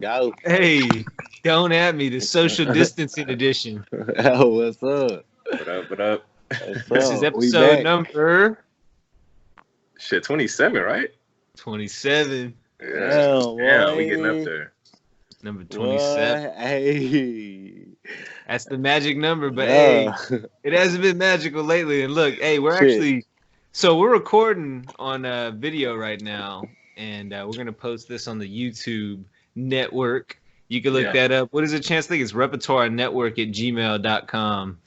Go. Hey, don't at me. The social distancing edition. Oh, what's up? What up? What up? What's This is up? We episode back. number Shit, 27, right? 27. Yeah. Damn, We getting up boy. there. Number 27. What? Hey. That's the magic number, but Yeah. hey, it hasn't been magical lately. And look, hey, we're Shit. actually so we're recording on a video right now, and we're gonna post this on the YouTube network. You can look that up. What is the chance? I think it's repertoirenetwork@gmail.com.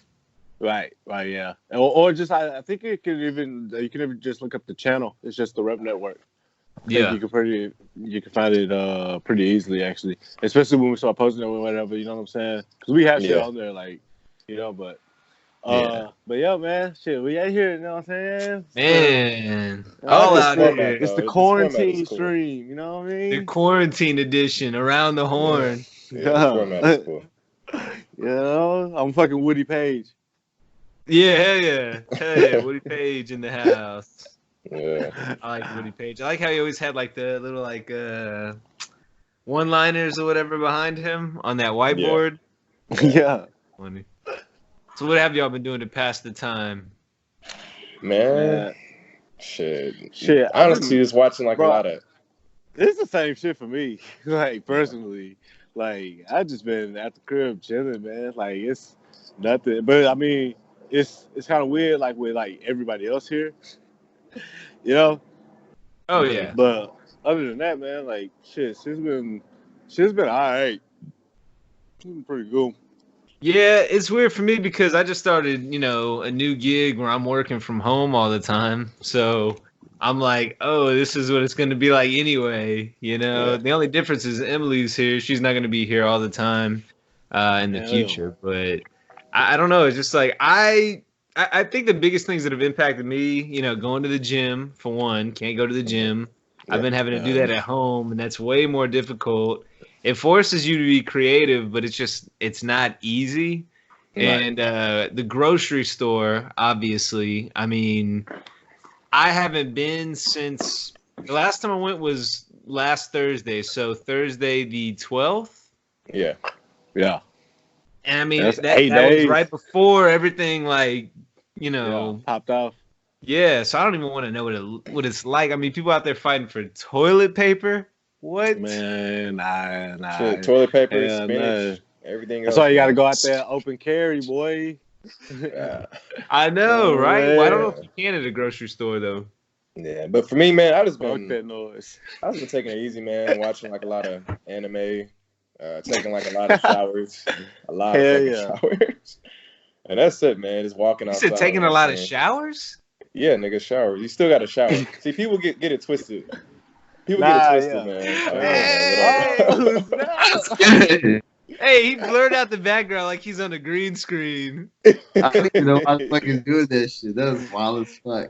Right, yeah. Or just I think you can even just look up the channel. It's just the Rep Network. Yeah. You can find it pretty easily actually. Especially when we start posting it or whatever, you know what I'm saying? Because we have shit on there, like, you know, but yeah, man, shit, we out here, you know what I'm saying? Man, All out here. It's the quarantine stream, you know what I mean? The quarantine edition, around the horn. Yeah, the format is cool. You know, I'm fucking Woody Page. Yeah, hell yeah. Woody Page in the house. Yeah. I like Woody Page. I like how he always had like the little like one-liners or whatever behind him on that whiteboard. Yeah. Funny. So what have y'all been doing to pass the time? Man. Shit. Honestly, just watching like a lot of. It's the same shit for me. Like personally, like I just been at the crib chilling, man. Like it's nothing, but I mean, it's kind of weird, like with like everybody else here, you know. Oh yeah. But other than that, man, like shit's been all right. It's been pretty cool. Yeah, it's weird for me because I just started, a new gig where I'm working from home all the time. So I'm like, oh, this is what it's going to be like anyway. Yeah. The only difference is Emily's here. She's not going to be here all the time in the future. But I don't know. It's just like I think the biggest things that have impacted me, going to the gym, for one, can't go to the gym. I've been having to do that at home, and that's way more difficult. It forces you to be creative, but it's not easy. Right. And the grocery store, obviously, I mean, I haven't been since the last time I went was last Thursday. So Thursday the 12th. Yeah. And I mean, that was right before everything, popped off. Yeah. So I don't even want to know what it's like. I mean, people out there fighting for toilet paper. What? Man, nah. Shit, toilet paper, spinach, everything else. That's why you got to go out there open carry, boy. Yeah. I know, right? Well, I don't know if you can at a grocery store, though. Yeah, but for me, man, I just been that noise. I was been taking it easy, man. Watching like a lot of anime, taking like a lot of showers, showers, and that's it, man. Just walking outside. You said taking a lot of showers? Yeah, nigga, showers. You still got to shower. See, people get it twisted. People get it twisted, man. Hey, he blurred out the background like he's on a green screen. I don't even know why I'm fucking doing that shit. That was wild as fuck.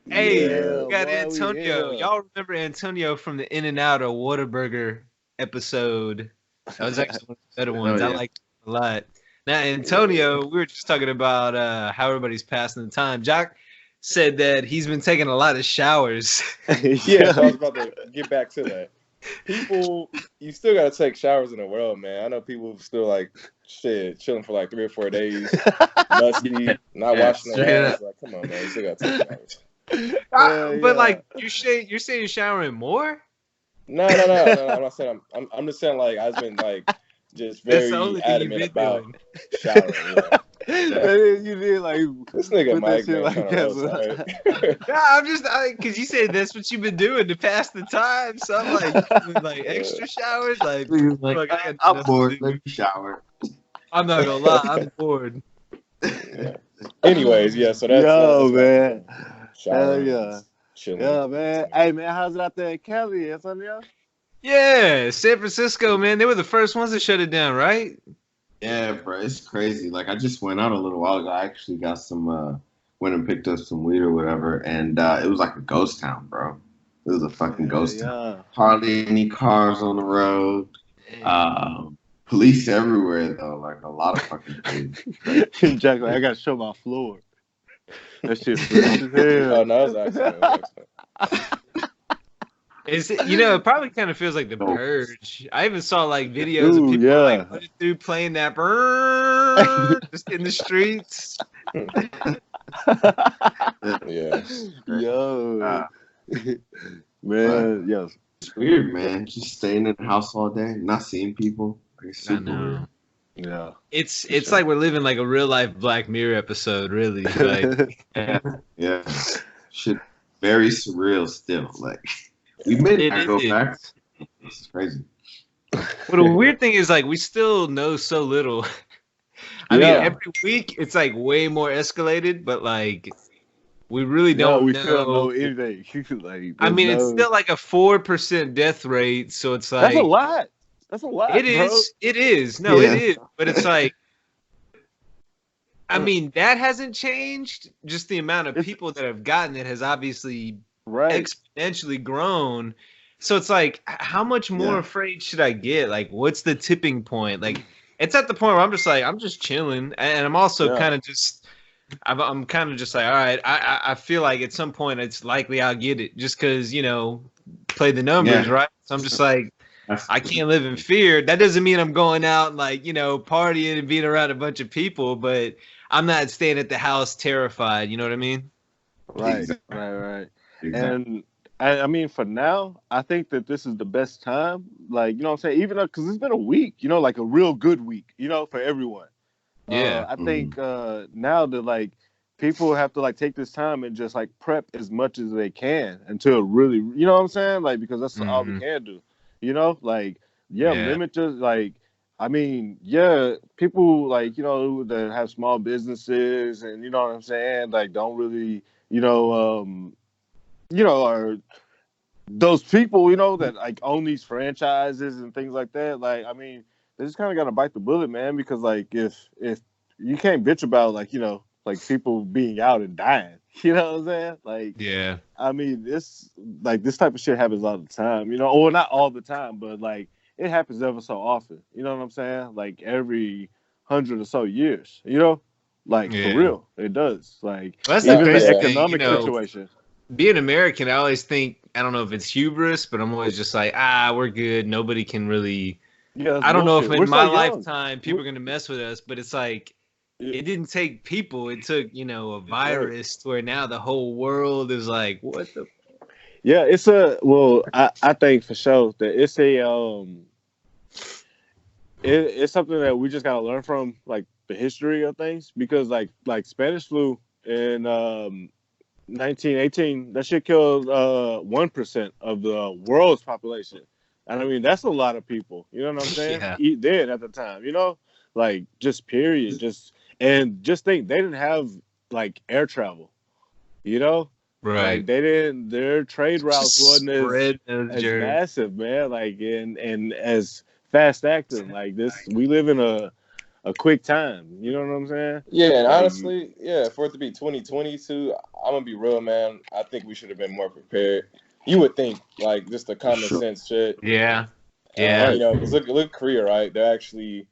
Hey, we got Antonio. Y'all remember Antonio from the In-N-Out or Whataburger episode? That was actually one of the better ones. I liked it a lot. Now, Antonio, we were just talking about how everybody's passing the time. Jock said that he's been taking a lot of showers. Yeah, so I was about to get back to that. People, you still got to take showers in the world, man. I know people still like, shit, chilling for like 3 or 4 days, musty, not washing their hands. Like, come on, man, you still got to take showers. But like, you're saying you're showering more? No. I'm not saying I'm just saying like I've been like just very adamant about showering. You did like this nigga Mike, man, I'm just because you said that's what you've been doing to pass the time. So I'm like extra showers. Like I'm bored. Let me shower. I'm not gonna lie, I'm bored. Yeah. Anyways, yeah. So that's man. Hell yeah. Chilling. Yeah, man. Hey, man, how's it out there in Cali, Antonio? Yeah, San Francisco, man. They were the first ones to shut it down, right? Yeah, bro, it's crazy. Like, I just went out a little while ago. I actually got went and picked up some weed or whatever, and it was like a ghost town, bro. It was a fucking ghost town. Hardly any cars on the road. Police everywhere, though. Like, a lot of fucking police. Jack, like, I got to show my floor. That shit fresh as hell. Oh, no, it was accident. It probably kind of feels like The Purge. I even saw like videos of people like running through playing that just in the streets. Yeah. Yo. Man, yes. It's weird, man. Just staying in the house all day, not seeing people. It's super weird. Yeah. It's like we're living like a real life Black Mirror episode, really. Like yeah. Shit, very surreal still. Like we may not go back. This is crazy. But the weird thing is like we still know so little. I mean, every week it's like way more escalated, but like we really don't know. Still don't know anything. Like, I mean, it's still like a 4% death rate, so it's like that's a lot. That's a lot. It is. It is. No, it is. But it's like, I mean, that hasn't changed. Just the amount of people that have gotten it has obviously exponentially grown. So it's like, how much more afraid should I get? Like, what's the tipping point? Like, it's at the point where I'm just like, I'm just chilling, and I'm also kind of just, I'm kind of just like, all right, I feel like at some point it's likely I'll get it, just because play the numbers, right? So I'm just like, I can't live in fear. That doesn't mean I'm going out and like, partying and being around a bunch of people, but I'm not staying at the house terrified. You know what I mean? Right. Exactly. And I mean, for now, I think that this is the best time. Like, you know what I'm saying? Even because it's been a week, like a real good week, for everyone. Yeah. I think now that like people have to like take this time and just like prep as much as they can until really, you know what I'm saying? Like, because that's all we can do. Limit just like, I mean, people like, that have small businesses and, you know what I'm saying? Like, don't really, are those people, that like own these franchises and things like that. Like, I mean, they just kind of got to bite the bullet, man, because like, if you can't bitch about like, like people being out and dying, you know what I'm saying? Like, yeah. I mean, this type of shit happens all the time, or not all the time, but like it happens ever so often. You know what I'm saying? Like every 100 or so years, like for real, it does. Like that's even the economic situation. Being American, I always think, I don't know if it's hubris, but I'm always just like, we're good. Nobody can really. Yeah, I don't know if in my lifetime people are gonna mess with us, but it's like. It didn't take people. It took, a virus where now the whole world is like, what the? Yeah, I think for sure that it's it's something that we just gotta learn from, like the history of things, because like Spanish flu in 1918, that shit killed 1% of the world's population, and I mean that's a lot of people. You know what I'm saying? Dead at the time. Like just period, And just think, they didn't have like air travel, right? Like they didn't. Their trade routes wasn't as massive, man. Like and as fast acting. Like this, we live in a quick time. You know what I'm saying? Yeah, and honestly, for it to be 2022, I'm gonna be real, man. I think we should have been more prepared. You would think, like, just the common sense shit. Yeah. Because look, Korea, right? They're actually.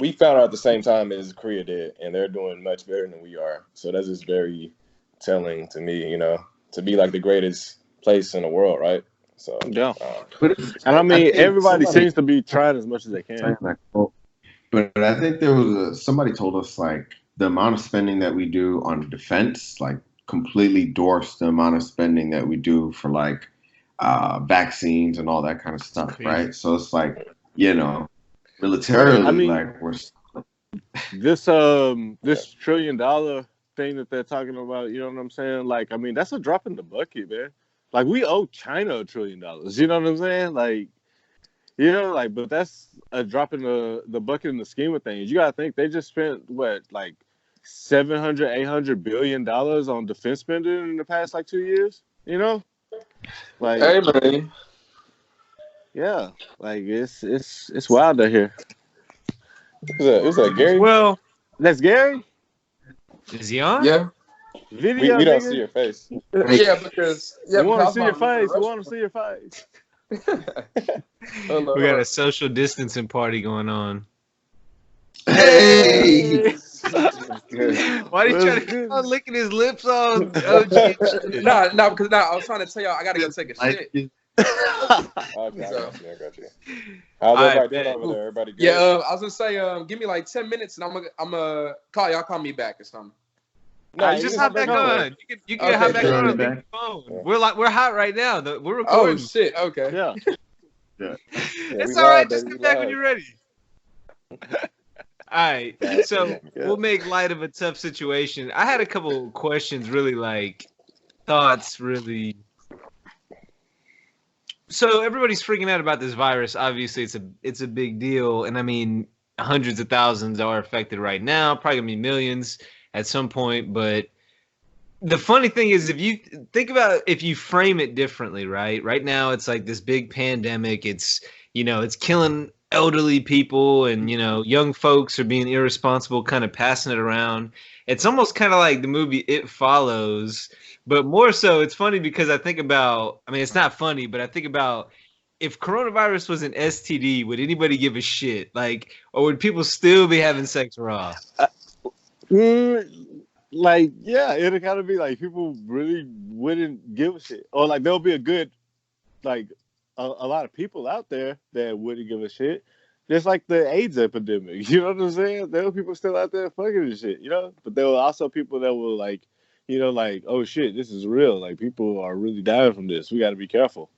We found out at the same time as Korea did, and they're doing much better than we are. So that's just very telling to me, to be like the greatest place in the world, right? So and I mean, everybody seems to be trying as much as they can. But I think there was somebody told us like the amount of spending that we do on defense, like completely dwarfs the amount of spending that we do for like vaccines and all that kind of stuff, right? So it's like, militarily, I mean, like we're this $1 trillion thing that they're talking about, you know what I'm saying? Like, I mean, that's a drop in the bucket, man. Like, we owe China $1 trillion. You know what I'm saying? Like, but that's a drop in the bucket in the scheme of things. You gotta think they just spent like $700-800 billion on defense spending in the past like 2 years. Like, hey man. Yeah, like it's wild out here. Is that Gerry? Well, that's Gerry. Is he on? Yeah. Video. We don't see your face. Yeah, because we want to see your face. We want to see your face. We got a social distancing party going on. Hey! Why did you try to keep on licking his lips on? No, because I was trying to tell y'all I gotta go take a shit. Okay, I got you. How's everybody doing over there? Everybody good? Yeah, I was gonna say, give me like 10 minutes, and I'm gonna call y'all. Call me back or something. No, you just hop back on. You can hop back on the phone. Yeah. We're hot right now. We're recording. Oh shit! Okay. Yeah. It's all right. Just come back when you're ready. All right. So we'll make light of a tough situation. I had a couple questions, really like thoughts, really. So everybody's freaking out about this virus. Obviously, it's a big deal, and I mean, hundreds of thousands are affected right now. Probably gonna be millions at some point. But the funny thing is, if you think about it, if you frame it differently, right? Right now, it's like this big pandemic. It's it's killing elderly people, and young folks are being irresponsible, kind of passing it around. It's almost kind of like the movie It Follows. But more so, it's funny because I think about, I mean, it's not funny, but I think about if coronavirus was an STD, would anybody give a shit? Like, or would people still be having sex raw? Like, yeah, it'll kind of be like people really wouldn't give a shit. Or like there'll be a good, like, a lot of people out there that wouldn't give a shit. Just like the AIDS epidemic, you know what I'm saying? There were people still out there fucking and shit, But there were also people that were like, like, oh shit, this is real. Like, people are really dying from this. We got to be careful,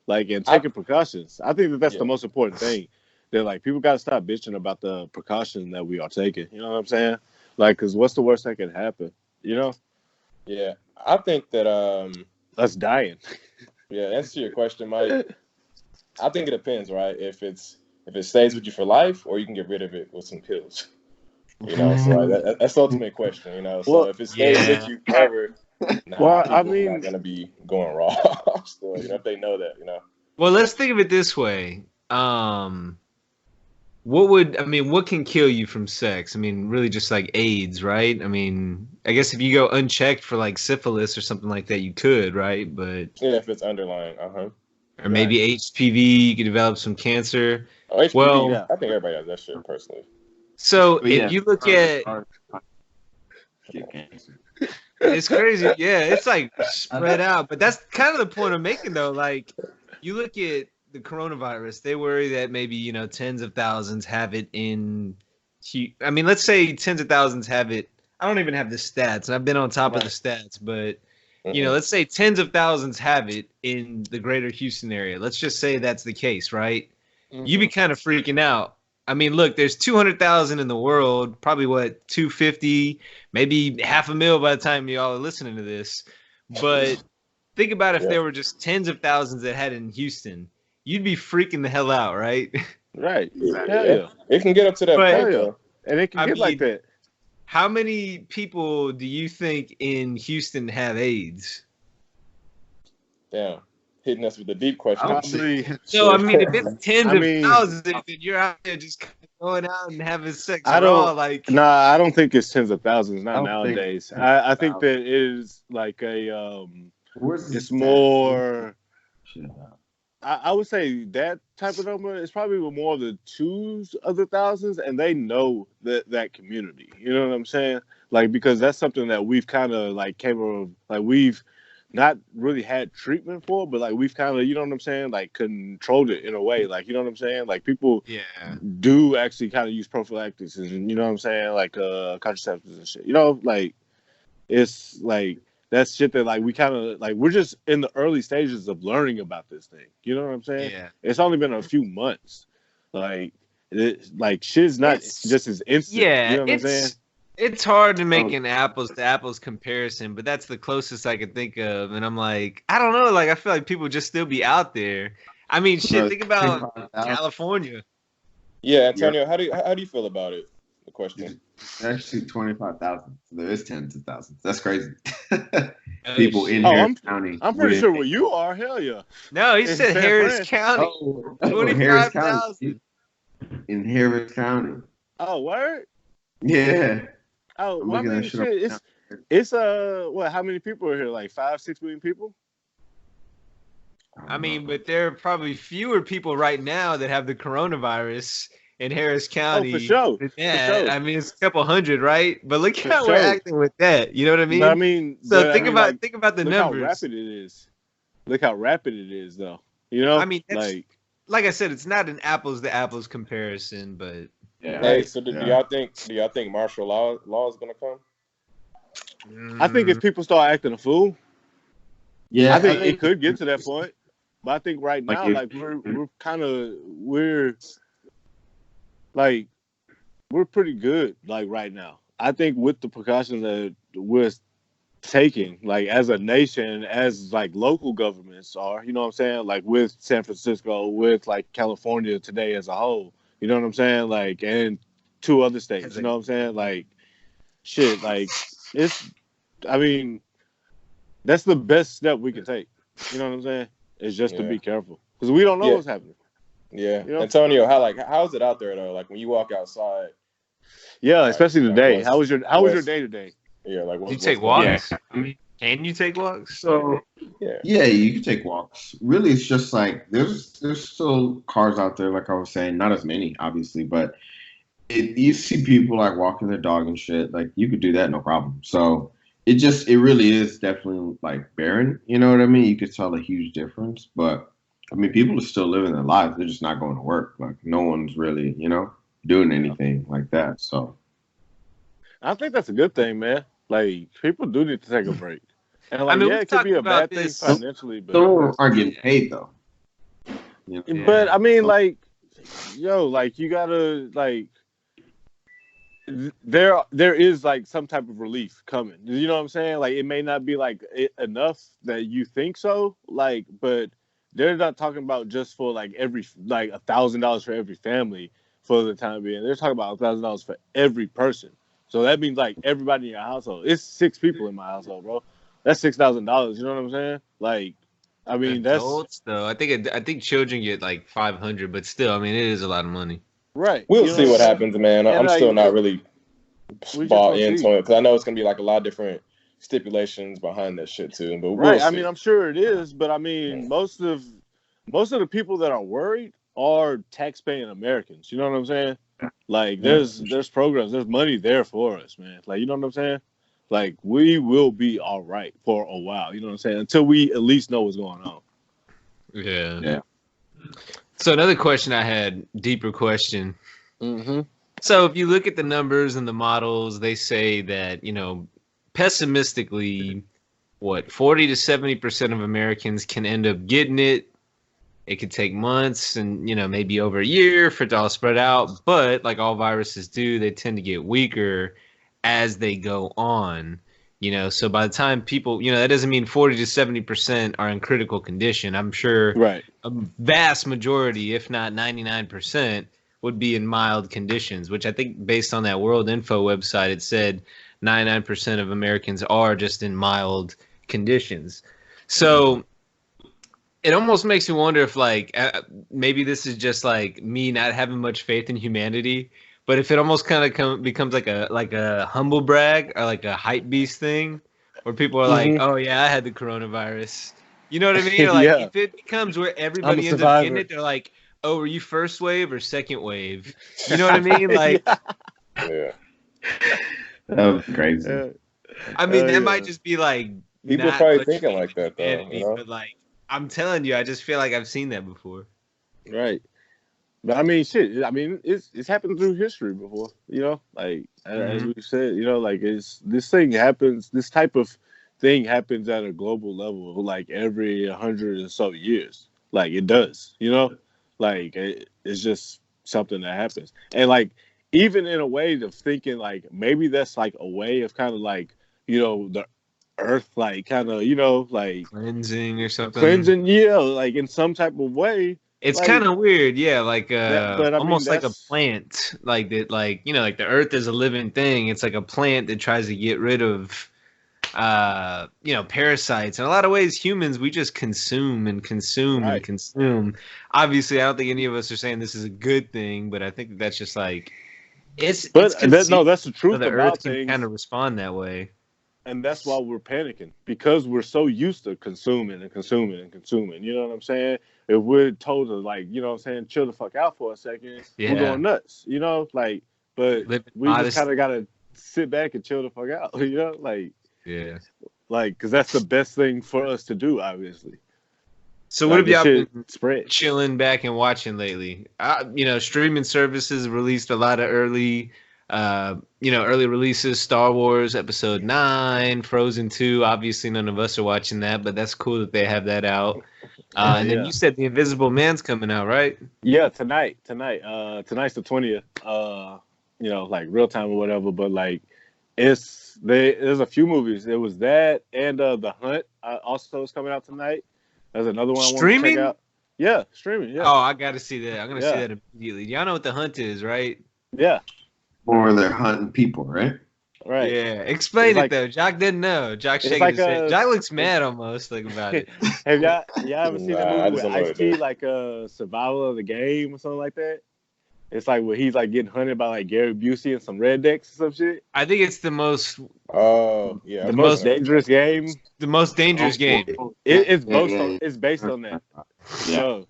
like, and taking precautions. I think that's the most important thing. That, like, people got to stop bitching about the precaution that we are taking. You know what I'm saying? Like, because what's the worst that can happen? Yeah, I think that us dying. Yeah, answer your question, Mike. I think it depends, right? If it stays with you for life, or you can get rid of it with some pills. So like that's the ultimate question, So if it stays with you forever, I mean, not gonna be going raw. So, if they know that, Well, let's think of it this way. What can kill you from sex? I mean, really just like AIDS, right? I mean, I guess if you go unchecked for like syphilis or something like that, you could, right? But yeah, if it's underlying, or maybe HPV, you could develop some cancer. Oh, HPV, I think everybody has that shit personally. So if you look at, it's crazy. Yeah, it's like spread out. But that's kind of the point I'm making, though. Like, you look at the coronavirus, they worry that maybe, tens of thousands have it in. I mean, let's say tens of thousands have it. I don't even have the stats, and I've been on top of the stats, but let's say tens of thousands have it in the greater Houston area. Let's just say that's the case, right? You'd be kind of freaking out. I mean, look, there's 200,000 in the world, probably 250, maybe 500,000 by the time y'all are listening to this. But think about if there were just tens of thousands that had it in Houston. You'd be freaking the hell out, right? Right. Yeah. It can get up to that point, though. And it can get like that. How many people do you think in Houston have AIDS? Damn. Hitting us with the deep question. So, I mean, if it's tens of thousands, then you're out there just going out and having sex raw, like... Nah, I don't think it's tens of thousands, not nowadays. I think that it is like a... it's more... I would say that type of number is probably more the twos of the thousands, and they know that community. You know what I'm saying? Like, because that's something that we've kind of like we've not really had treatment for, but like we've kind of, you know what I'm saying, like controlled it in a way. Like, you know what I'm saying? Like, people do actually kind of use prophylactics and, you know what I'm saying, like contraceptives and shit. Like, it's like that's shit that like we kind of like we're just in the early stages of learning about this thing. You know what I'm saying? Yeah. It's only been a few months. Like shit's not just as instant. Yeah, you know what I'm saying? It's hard to make an apples to apples comparison, but that's the closest I could think of. And I'm like, I don't know. Like, I feel like people just still be out there. I mean, shit. Think about California. Yeah, Antonio, how do you feel about it? The question. Actually, 25,000. So there is tens of thousands. That's crazy. People in Harris County. I'm pretty sure where you are. Hell yeah. No, he said Harris County. 25,000 in Harris County. Oh, word? Yeah. Oh, well, I mean, shit, it's what? How many people are here? Like 5-6 million people? I mean, but there are probably fewer people right now that have the coronavirus in Harris County. Oh, for sure. Yeah, for sure. I mean, it's a couple hundred, right? But look how we're acting with that. You know what I mean? But I mean, so think about the numbers. How rapid it is. look how rapid it is, though. You know, I mean, like I said, it's not an apples to apples comparison, but yeah. Hey, so do y'all think martial law is gonna come? I think if people start acting a fool, I think it could get to that point. But I think right now, like we're pretty good, like right now. I think with the precautions that we're taking, like as a nation, as like local governments are, you know what I'm saying? Like with San Francisco, with like California today as a whole, you know what I'm saying? Like, and 2 other states, you know what I'm saying? Like, shit, like I mean, that's the best step we can take. You know what I'm saying? It's just to be careful because we don't know what's happening. Yeah, you know? Antonio, how is it out there though? Like when you walk outside. Yeah, like, especially today. Like how was your day today? Yeah, like you take walks. Yeah. I mean, can you take walks? So yeah, you can take walks. Really, it's just like there's still cars out there, like I was saying, not as many, obviously, but you see people like walking their dog and shit. Like you could do that, no problem. So it really is definitely like barren. You know what I mean? You could tell a huge difference, but I mean, people are still living their lives. They're just not going to work. Like no one's really, doing anything like that. So I think that's a good thing, man. Like people do need to take a break. And like, it could be a bad thing financially, but some aren't getting paid though. You know? But I mean, like, like you gotta like. There is like some type of relief coming. You know what I'm saying? Like it may not be like enough that you think so, like, but they're not talking about just for like every like $1,000 for every family for the time being. They're talking about $1,000 for every person. So that means like everybody in your household. It's 6 people in my household, bro. That's $6,000. You know what I'm saying? Like, I mean, that's adults though. I think children get like 500, but still, I mean, it is a lot of money. Right. We'll see what happens, man. I'm still not really bought into it because I know it's gonna be like a lot of different stipulations behind that shit too. But right, I mean, I'm sure it is, but I mean, most of the people that are worried are tax-paying Americans. You know what I'm saying? Like, there's programs, there's money there for us, man. Like, you know what I'm saying? Like, we will be all right for a while. You know what I'm saying? Until we at least know what's going on. Yeah. So another question I had, deeper question. Mm-hmm. So if you look at the numbers and the models, they say that, pessimistically, 40 to 70% of Americans can end up getting it. It could take months and, maybe over a year for it to all spread out. But like all viruses do, they tend to get weaker as they go on. So by the time people, that doesn't mean 40 to 70% are in critical condition. I'm sure a vast majority, if not 99%, would be in mild conditions, which I think based on that World Info website, it said 99% of Americans are just in mild conditions. So it almost makes me wonder if like maybe this is just like me not having much faith in humanity, but if it almost kind of becomes like a humble brag or like a hype beast thing where people are like, oh yeah, I had the coronavirus. You know what I mean? Or like if it becomes where everybody ends up getting it, they're like, oh, were you first wave or second wave? You know what I mean? Like, yeah. That was crazy. I mean, that might just be like people probably thinking like that, though. But like, I'm telling you, I just feel like I've seen that before. Right. But I mean, shit. I mean, it's happened through history before. Like as we said, like this thing happens. This type of thing happens at a global level, like every 100 or so years. Like it does. Like it's just something that happens, and like even in a way of thinking, like maybe that's like a way of kind of like the earth, like kind of like cleansing or something. Cleansing, like in some type of way. It's like, kind of weird, yeah. Like but almost like a plant, like that. Like like the earth is a living thing. It's like a plant that tries to get rid of parasites. In a lot of ways, humans, we just consume and consume and consume. Obviously, I don't think any of us are saying this is a good thing, but I think that's just like it's. But that's the truth the about Earth can kind of respond that way, and that's why we're panicking because we're so used to consuming and consuming and consuming. You know what I'm saying? If we're told to chill the fuck out for a second, we're going nuts. But we just kind of gotta sit back and chill the fuck out. Yeah. Like, because that's the best thing for us to do, obviously. So what have y'all been spread chilling back and watching lately? Streaming services released a lot of early releases. Star Wars Episode 9, Frozen 2. Obviously, none of us are watching that, but that's cool that they have that out. And then you said The Invisible Man's coming out, right? Yeah, tonight. Tonight's the 20th. Like real time or whatever. But like, there's a few movies. It was that and The Hunt also is coming out tonight. There's another one I want to check out. Yeah, streaming. Yeah. Oh, I got to see that. I'm gonna see that immediately. Y'all know what The Hunt is, right? Yeah. Or they're hunting people, right? Right. Yeah. Explain it though. Jock didn't know. Jock shaking his head. Jock looks mad almost about it. Have y'all ever seen that movie with Ice-T, like Survival of the Game or something like that? It's like where he's like getting hunted by like Gary Busey and some rednecks or some shit. I think it's the most. Oh yeah, the most dangerous game. The most dangerous game. It's based on that. Yeah.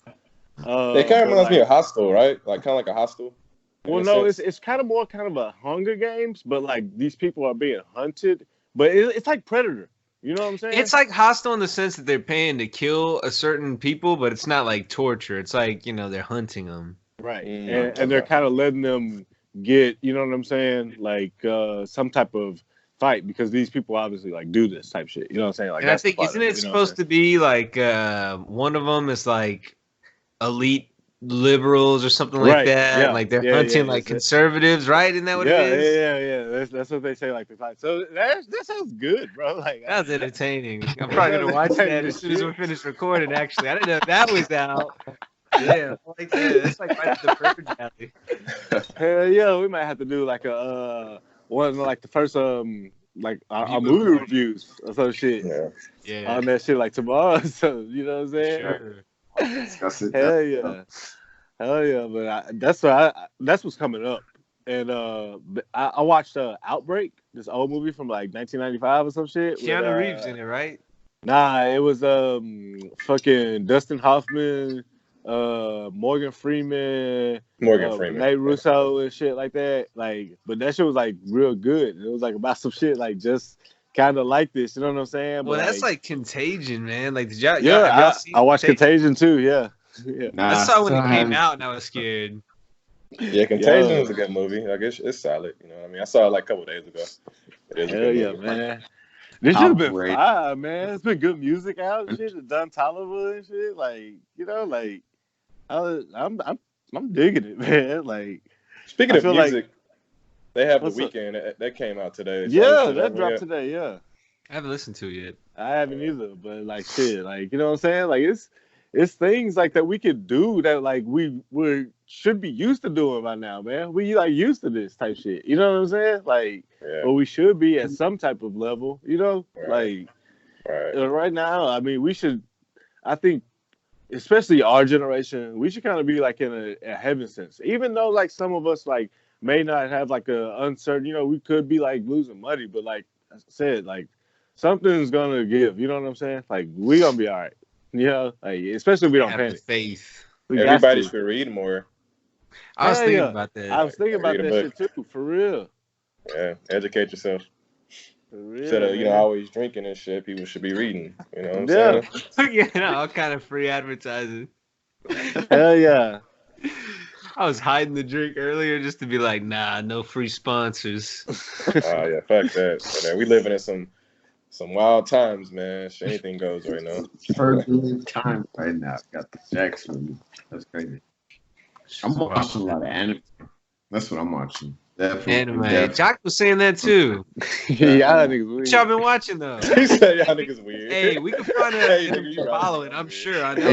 It kind of reminds me of Hostel, right? Like kind of like a Hostel. Well, no, it's kind of a Hunger Games, but like these people are being hunted. But it's like Predator. You know what I'm saying? It's like Hostile in the sense that they're paying to kill a certain people, but it's not like torture. It's like, they're hunting them. Right. And they're kind of letting them get, you know what I'm saying? Like some type of fight because these people obviously like do this type shit. You know what I'm saying? Like, and I think, isn't it supposed to be like one of them is like elite liberals or something like that? Yeah. Like they're hunting like conservatives, right? Isn't that what it is? Yeah. That's what they say, like the fight. So that sounds good, bro. Like that's entertaining. I'm probably gonna watch that as soon as we finish recording. Actually, I didn't know if that was out. Yeah, like that. It's like right at the Purge Alley. Hell yeah, we might have to do like a one like the first like our movie reviews or some shit. Yeah. On that shit like tomorrow. So you know what I'm saying? Sure. Hell yeah. But that's what's coming up. And I watched Outbreak, this old movie from like 1995 or some shit. Keanu Reeves in it, right? Nah, it was fucking Dustin Hoffman, Morgan Freeman, Nate Russo and shit like that. Like, but that shit was like real good. It was like about some shit like just kind of like this. You know what I'm saying? Well, but, that's like Contagion, man. Like, did y'all? I watched Contagion too. Yeah. I saw when it came out, and I was scared. Yeah, Contagion is a good movie. Like it's solid. You know what I mean? I saw it like a couple days ago. Hell yeah, man. This should have been fire, man. It's been good music out and shit. Done Tolliver and shit. Like, like I'm digging it, man. Like, speaking of music, they have The Weeknd that came out today. So that dropped today. Yeah, I haven't listened to it yet. I haven't either. But like, shit, like you know what I'm saying? Like it's things like that we could do that like we should be used to doing by now, man. We like used to this type shit. You know what I'm saying? Like, or we should be at some type of level. You know, like right now. I mean, we should. I think, especially our generation, we should kind of be like in a heaven sense. Even though like some of us like may not have like a uncertain. We could be like losing money, but like I said, like something's gonna give. You know what I'm saying? Like we gonna be all right. Like especially if we don't panic. Faith. Everybody should read more. I was thinking about that. I was thinking about that shit too, for real. Yeah, educate yourself. For real, instead of always drinking and shit, people should be reading. You know what I'm saying? All kind of free advertising. Hell yeah. I was hiding the drink earlier just to be like, nah, no free sponsors. Oh yeah, fuck that. Man, we living in some wild times, man. Anything goes right now. Turbulent time right now. Got the Jacks with me. That's crazy. I'm watching a lot of anime. That's what I'm watching. Anime. Jock was saying that too. Y'all niggas weird. What y'all been watching though? He said y'all niggas weird. Hey, we can find a following. I'm sure. I know.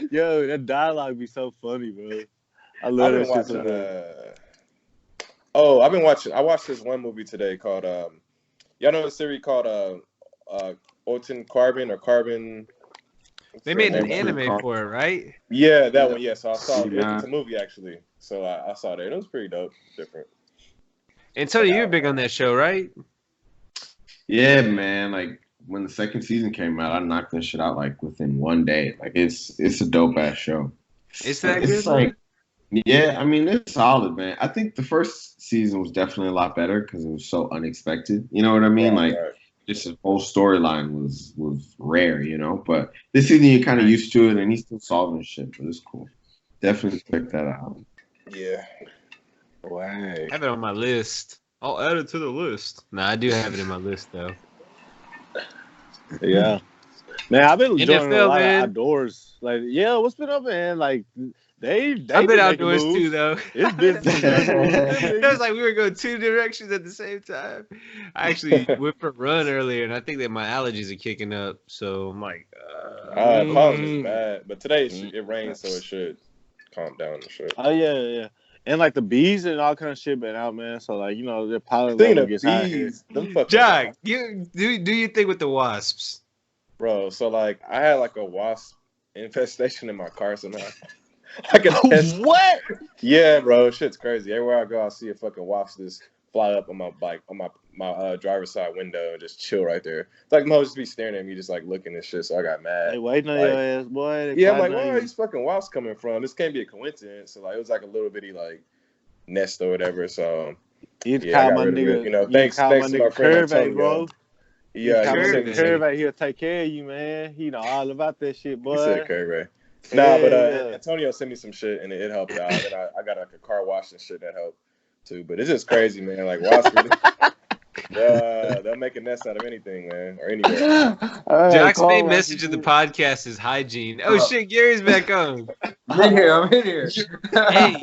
Yo, that dialogue be so funny, bro. I love that shit so much. I watched this one movie today called y'all know the series called Altered Carbon or Carbon. They made an anime for it, right? Yeah, that one. Yeah, so I saw it. It's a movie actually. So I saw that. It was pretty dope, different. And Tony, you're big on that show, right? Yeah, man. Like when the second season came out, I knocked that shit out like within one day. Like it's a dope ass show. Is that good? It's like, yeah, I mean it's solid, man. I think the first season was definitely a lot better because it was so unexpected. You know what I mean? just his whole storyline was rare, you know. But this season you're kind of used to it, and he's still solving shit. But it's cool. Definitely check that out. Yeah. Wow. I have it on my list. I'll add it to the list. Nah, I do have it in my list though. Yeah. Man, I've been enjoying a lot man. of outdoors. Like, yeah, what's been up, man? Like, they've I've been been outdoors moves. too, though. It's business. It was like we were going two directions at the same time. I actually went for a run earlier, and I think that my allergies are kicking up. So I'm like, pollen is bad, but today it rains, so it should calm down and shit. Oh yeah. And like the bees and all kind of shit been out, man. So like, you know, the pollen Speaking level of gets high here. bees, Jack, you do you think with the wasps? Bro, so like I had like a wasp infestation in my car somehow. I can test. What? Yeah, bro, shit's crazy. Everywhere I go, I see a fucking wasp just fly up on my bike, on my driver's side window, and just chill right there. It's like Mo just be staring at me, just like looking and shit. So I got mad. They waiting on your ass, boy. Yeah, I'm like, where are these fucking wasps coming from? This can't be a coincidence. So like, it was like a little bitty like nest or whatever. So you call my nigga, you know, thanks to my friend Antonio, bro. Yeah, Curve, he'll take care of you, man. He know all about that shit, boy. He said Curve. Nah, but Antonio sent me some shit and it helped out. And I got like a car wash and shit that helped too. But it's just crazy, man. Like wasps, they'll make a nest out of anything, man, or anywhere. Jack's main message of the podcast is hygiene. Oh shit, Gary's back on. I'm in here. Hey,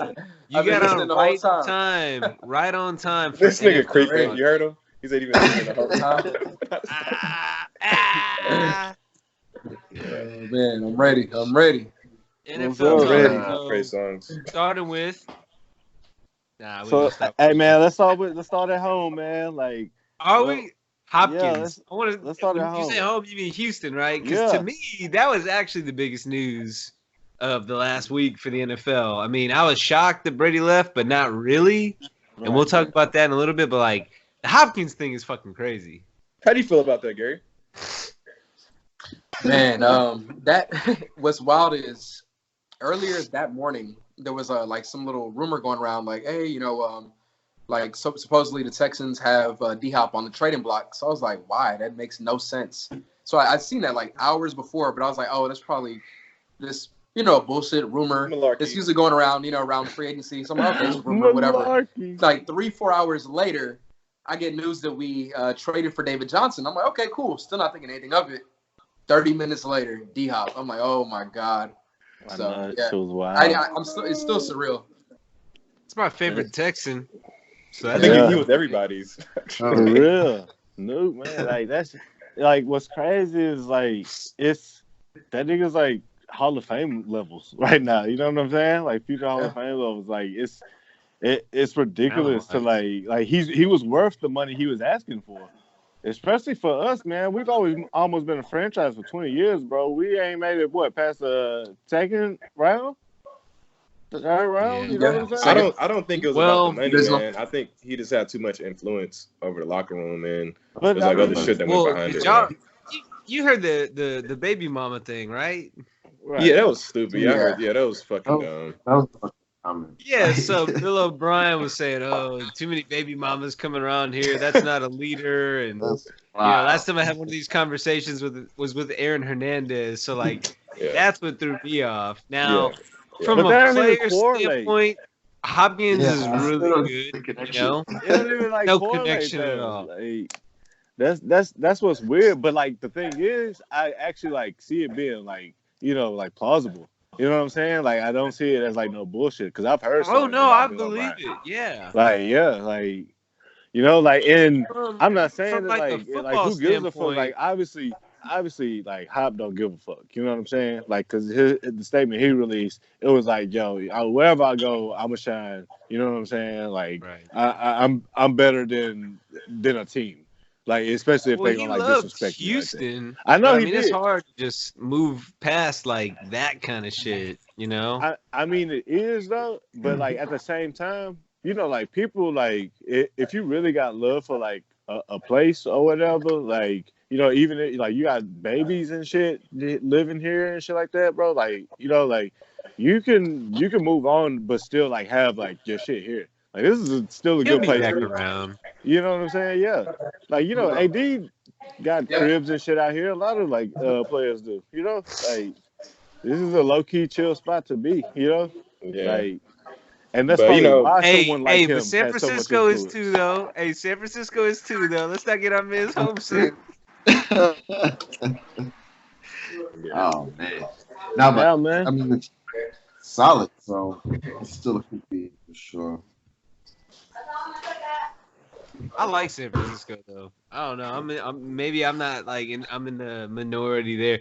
you got on right on time. For this nigga creeping. You heard him? He said he been listening the whole time. Man, I'm ready. NFL Great songs. Starting with. Hey man, let's start at home, man. Like, are we Hopkins? Yeah, let's start at home. You say home, you mean Houston, right? Because to me, that was actually the biggest news of the last week for the NFL. I mean, I was shocked that Brady left, but not really. Right. And we'll talk about that in a little bit. But like, the Hopkins thing is fucking crazy. How do you feel about that, Gary? Man, that what's wild is earlier that morning there was like some little rumor going around, like, hey, you know, like supposedly the Texans have D-Hop on the trading block. So I was like, why? That makes no sense. So I'd seen that like hours before, but I was like, oh, that's probably this, you know, bullshit rumor. Malarkey. It's usually going around, you know, around free agency. So I'm like, okay, it's a rumor, whatever. Like 3-4 hours later, I get news that we traded for David Johnson. I'm like, okay, cool. Still not thinking anything of it. 30 minutes later, D-Hop. I'm like, oh my God. So yeah, I'm still. It's still surreal. It's my favorite Texan. So I think he was everybody's. For real, no man. Like that's like what's crazy is like that nigga's like Hall of Fame levels right now. You know what I'm saying? Like future Hall of Fame levels. Like it's ridiculous to like he was worth the money he was asking for. Especially for us, man. We've almost been a franchise for 20 years, bro. We ain't made it, past the second round? The third round? You know what I'm saying? I don't think it was about the money, man. I think he just had too much influence over the locker room, and there's like other shit that went behind it. You heard the baby mama thing, right? Yeah, that was stupid. Yeah, I heard. Yeah, that was fucking dumb. That was fucking. Yeah, so Bill O'Brien was saying, "Oh, too many baby mamas coming around here. That's not a leader." And you know, last time I had one of these conversations was with Aaron Hernandez. So like, that's what threw me off. Now, from a player standpoint, Hopkins is really good. You know, it don't even like no connection at all. Like, that's what's weird. But like the thing is, I actually like see it being like, you know, like plausible. You know what I'm saying? Like, I don't see it as like no bullshit because I've heard. Oh no, I believe it. Yeah. Like, you know, like, and I'm not saying that like who gives a fuck? Like, obviously, like Hop don't give a fuck. You know what I'm saying? Like, because the statement he released, it was like, yo, wherever I go, I'ma shine. You know what I'm saying? Like, right. I'm better than a team. Like, especially if they gonna like disrespect Houston. Like I know. I mean, it's hard to just move past like that kind of shit, you know. I mean, it is though, but like at the same time, you know, like people like if you really got love for like a place or whatever, like, you know, even if, like you got babies and shit living here and shit like that, bro. Like, you know, like you can move on, but still like have like your shit here. Like, this is still a good place. Around. You know what I'm saying? Yeah. Like, you know, AD got cribs and shit out here. A lot of like players do. You know, like this is a low key chill spot to be. You know, like, and that's But, probably why someone like hey, him but San has so much Francisco is influence. too, though. Hey, San Francisco is too, though. Let's not get our man's hopes up. Oh man, no, but Yeah, man. I mean it's solid, so it's still a good beat for sure. I like San Francisco though. I don't know. Maybe I'm not like I'm in the minority there.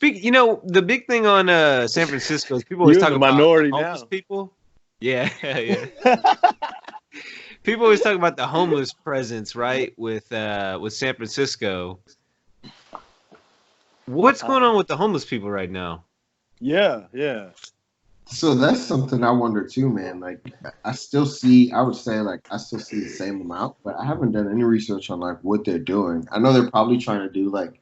You know, the big thing on San Francisco is people always You're in talk the about minority homeless now. people. Yeah, yeah. People always talk about the homeless presence, right? With San Francisco. What's going on with the homeless people right now? Yeah. So that's something I wonder too, man. Like I still see the same amount, but I haven't done any research on like what they're doing. I know they're probably trying to do like,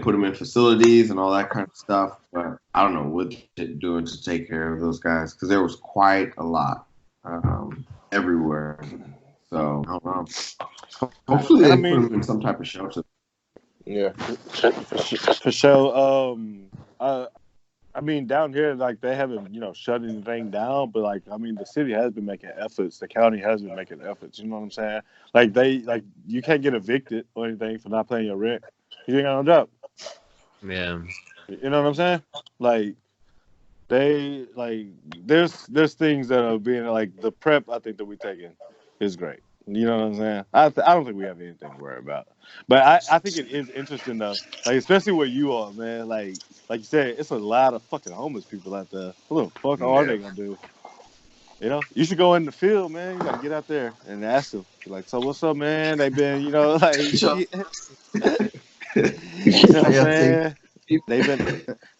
put them in facilities and all that kind of stuff, but I don't know what they're doing to take care of those guys because there was quite a lot everywhere. So I don't know. Hopefully they put them in some type of shelter. Yeah, for sure. I mean, down here, like they haven't, shut anything down, but like, I mean, the city has been making efforts. The county has been making efforts. You know what I'm saying? Like you can't get evicted or anything for not paying your rent. You ain't got no job. Yeah. You know what I'm saying? Like there's things that are being like the prep. I think that we taking is great. You know what I'm saying? I don't think we have anything to worry about. But I think it is interesting though, like especially where you are, man. Like you said, it's a lot of fucking homeless people out there. What the fuck are they gonna do? You should go in the field, man. You gotta get out there and ask them. Like, so what's up, man? They've been, like, you know what I'm saying?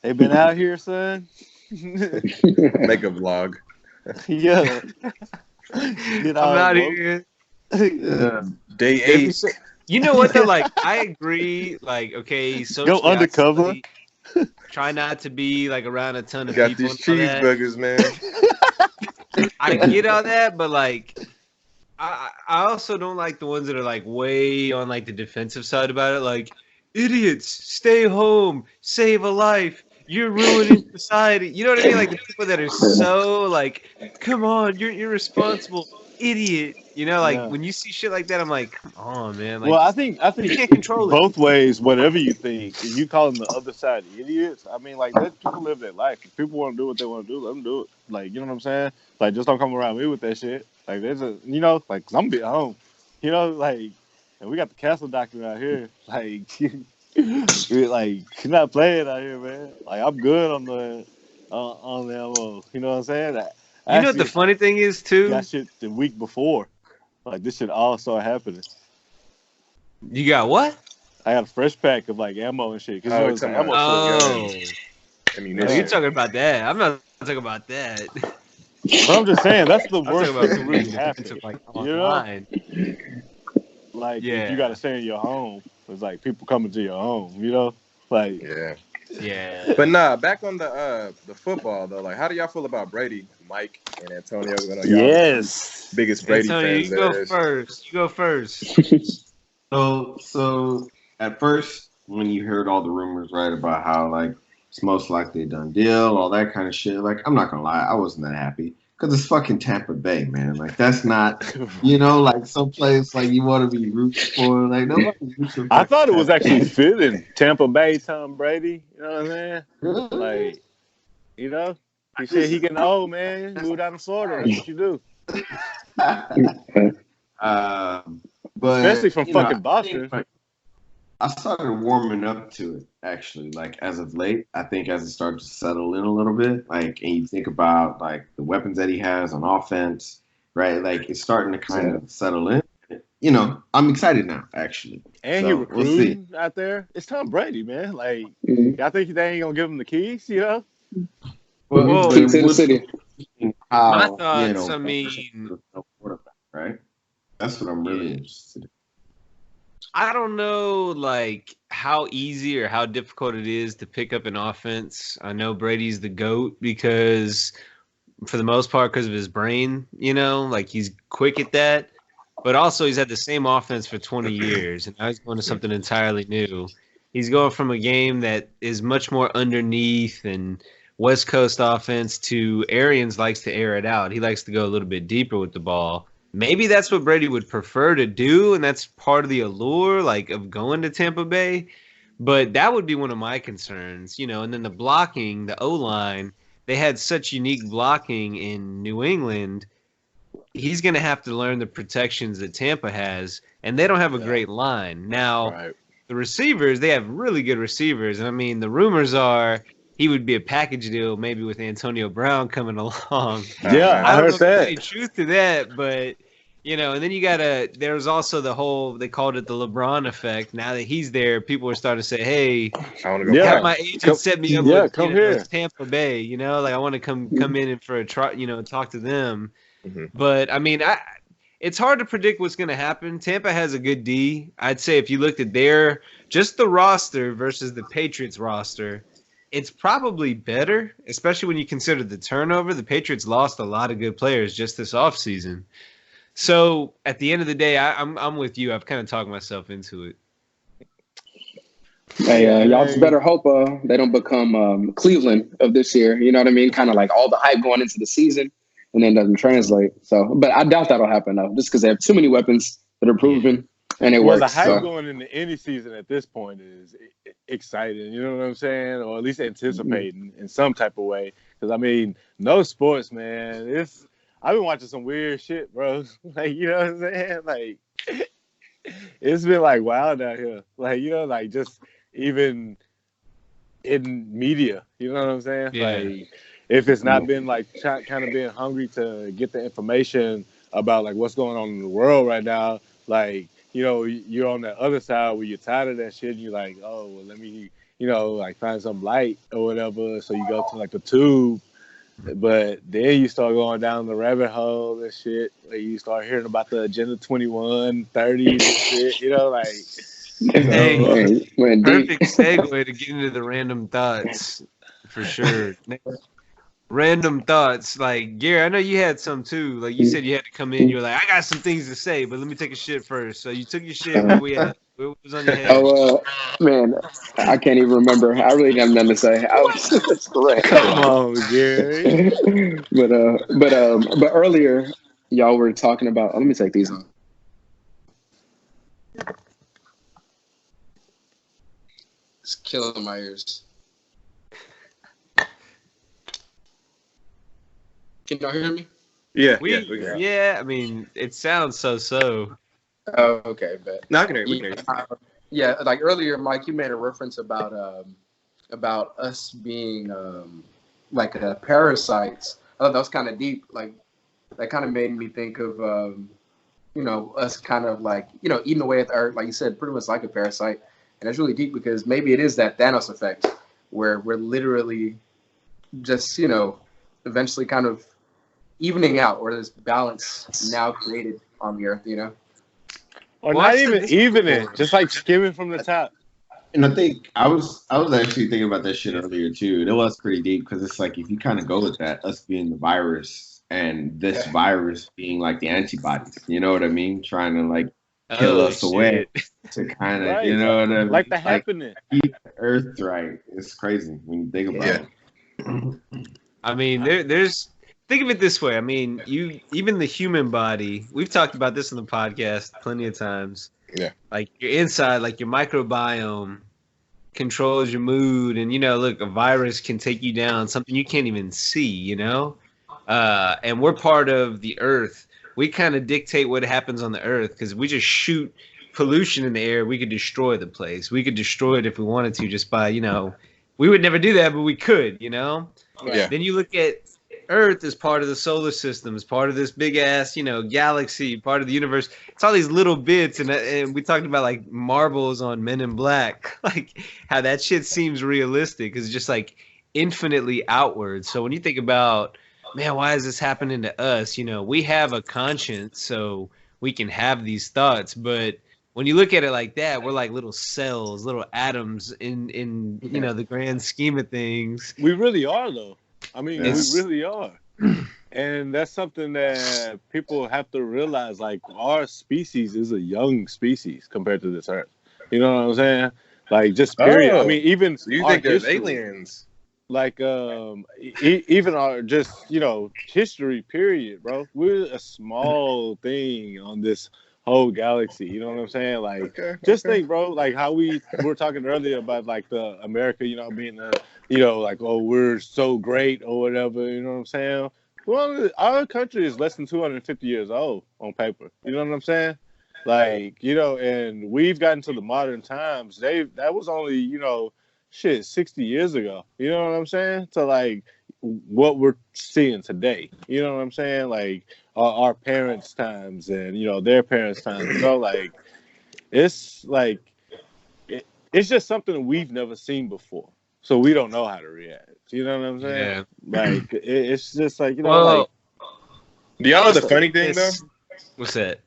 They've been out here, son. make a vlog. Yeah. I'm out here. Day 8. You know what though? Like I agree. Like okay, go undercover. Try not to be like around a ton of got people. Got these cheeseburgers, man. I get all that, but like I also don't like the ones that are like way on like the defensive side about it. Like idiots, stay home, save a life. You're ruining society. You know what I mean? Like the people that are so like, come on, you're irresponsible, idiot. When you see shit like that, I'm like, come on, man. Like, well, I think you can't control both ways. Whatever you think, if you call them the other side idiots, I mean, like let people live their life. If people want to do what they want to do, let them do it. Like, you know what I'm saying? Like, just don't come around me with that shit. Like, there's like, cause I'm be at home. Like, and we got the castle doctor out here. Like, like you're not playing out here, man. Like, I'm good on the ammo. You know what I'm saying? You know what the funny thing is too? Got shit the week before. Like this shit all started happening. You got what? I got a fresh pack of like ammo and shit. Ammunition. You're talking about that. I'm not talking about that. But I'm just saying that's the worst thing that really happened. Like online. Like if you got to stay in your home, it's like people coming to your home. Like yeah. But nah, back on the football though. Like, how do y'all feel about Brady, Mike, and Antonio? Yes, biggest Brady Antonio, fans. You go first. So at first, when you heard all the rumors, right, about how like it's most likely a done deal, all that kind of shit, like I'm not gonna lie, I wasn't that happy because it's fucking Tampa Bay, man. Like that's not, like some place like you want to be rooting for. Like nobody roots for. I thought it was actually fitting Tampa Bay, Tom Brady. You know what I'm saying? Like, he said he getting old, man. Move down to Florida. That's what you do. But especially from fucking Boston. I started warming up to it actually, like as of late. I think as it started to settle in a little bit, like, and you think about like the weapons that he has on offense, right? Like it's starting to kind of settle in. I'm excited now, actually. And he recruiting out there. It's Tom Brady, man. Like, I think they ain't gonna give him the keys, Well, to the city. My thoughts. I mean, right? That's what I'm really interested in. I don't know, like, how easy or how difficult it is to pick up an offense. I know Brady's the GOAT because, for the most part, because of his brain, like, he's quick at that. but also he's had the same offense for 20 years, and now he's going to something entirely new. He's going from a game that is much more underneath and West Coast offense to Arians likes to air it out. He likes to go a little bit deeper with the ball. Maybe that's what Brady would prefer to do, and that's part of the allure, like, of going to Tampa Bay. But that would be one of my concerns, and then the blocking, the O-line, they had such unique blocking in New England. He's going to have to learn the protections that Tampa has, and they don't have a great line. Now, the receivers, they have really good receivers. And, I mean, the rumors are he would be a package deal maybe with Antonio Brown coming along. Yeah, I heard that. don't know if there's any truth to that, but – and then there's also the whole, they called it the LeBron effect. Now that he's there, people are starting to say, hey, I want to go have my agent set me up with come here. Tampa Bay, like I want to come in and for a try, talk to them. Mm-hmm. But, I mean, it's hard to predict what's going to happen. Tampa has a good D. I'd say if you looked at just the roster versus the Patriots roster, it's probably better, especially when you consider the turnover. The Patriots lost a lot of good players just this offseason. So at the end of the day, I'm with you. I've kind of talked myself into it. Hey, y'all just better hope they don't become Cleveland of this year. You know what I mean? Kind of like all the hype going into the season and then doesn't translate. So, but I doubt that'll happen though, just because they have too many weapons that are proven and it works. The hype going into any season at this point is exciting. You know what I'm saying? Or at least anticipating in some type of way. Because I mean, no sports, man. I've been watching some weird shit, bro. Like, you know what I'm saying? Like, it's been, like, wild out here. Like, like, just even in media. You know what I'm saying? Yeah. Like, if it's not been, like, kind of being hungry to get the information about, like, what's going on in the world right now, like, you're on the other side where you're tired of that shit, and you're like, oh, well, let me, like, find some light or whatever. So you go to, like, the tube. But then you start going down the rabbit hole and shit. Like you start hearing about the Agenda 21, 30 and shit. Like. Perfect segue to get into the random thoughts for sure. Random thoughts, like Gerry. I know you had some too. Like you said, you had to come in. You're like, I got some things to say, but let me take a shit first. So you took your shit. What was on your head? Oh, man, I can't even remember. I really didn't have nothing to say. That's correct. Come on, Gerry. but earlier, y'all were talking about. Let me take these on. It's killing my ears. Can y'all hear me? Yeah. I mean, it sounds so. Oh, okay, bet. No, I can hear you. Yeah, like earlier, Mike, you made a reference about us being like parasites. I thought that was kind of deep. Like that kind of made me think of us kind of like eating away at the earth, like you said, pretty much like a parasite. And it's really deep because maybe it is that Thanos effect where we're literally just eventually kind of evening out, or this balance now created on the earth. Or not even evening, just like skimming from the top. And I think I was actually thinking about that shit earlier too. It was pretty deep because it's like if you kind of go with that, us being the virus and this virus being like the antibodies, you know what I mean? Trying to like kill us away to kind of, you know what I mean? Like the happening. Keep the earth right. It's crazy when you think about it. I mean, there's. Think of it this way. I mean, even the human body, we've talked about this on the podcast plenty of times. Yeah. Like your inside, like your microbiome controls your mood. And, look, a virus can take you down, something you can't even see, and we're part of the earth. We kind of dictate what happens on the earth because we just shoot pollution in the air. We could destroy the place. We could destroy it if we wanted to just by, we would never do that, but we could, Yeah. Then you look at Earth is part of the solar system, is part of this big ass, galaxy, part of the universe. It's all these little bits, and we talked about like marbles on Men in Black, like how that shit seems realistic. It's just like infinitely outward. So when you think about, man, why is this happening to us? We have a conscience, so we can have these thoughts. But when you look at it like that, we're like little cells, little atoms in the grand scheme of things. We really are, though. I mean, we really are. And that's something that people have to realize. Like, our species is a young species compared to this Earth. You know what I'm saying? Like, just period. I mean, even so you our think there's history, aliens? like, even our just history. Period, bro. We're a small thing on this whole galaxy. You know what I'm saying? Like, just think, bro. Like how we were talking earlier about like the America, being the, like, oh, we're so great or whatever. You know what I'm saying? Well, our country is less than 250 years old on paper. You know what I'm saying? Like, and we've gotten to the modern times. That was only, 60 years ago. You know what I'm saying? To like what we're seeing today. You know what I'm saying? Like our parents' times and, their parents' times. Like, it's like, it's just something we've never seen before. So we don't know how to react. You know what I'm saying? Yeah. Like, it's just like, Well, do y'all know the funny thing though? What's that?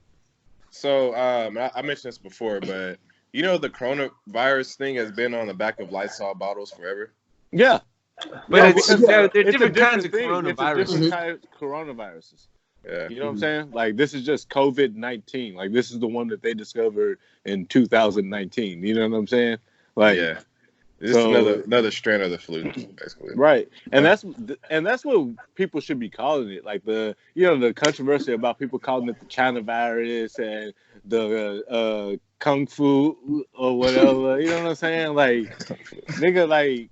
So I mentioned this before, but the coronavirus thing has been on the back of Lysol bottles forever. Yeah. But they're different kinds of thing. coronaviruses. It's a different kind of coronaviruses. Yeah. You know what I'm saying? Like, this is just COVID-19. Like, this is the one that they discovered in 2019. You know what I'm saying? Like, yeah. It's just another strand of the flu, basically. Right. And that's what people should be calling it. Like the controversy about people calling it the China virus and the Kung Fu or whatever. You know what I'm saying? Like, nigga, like,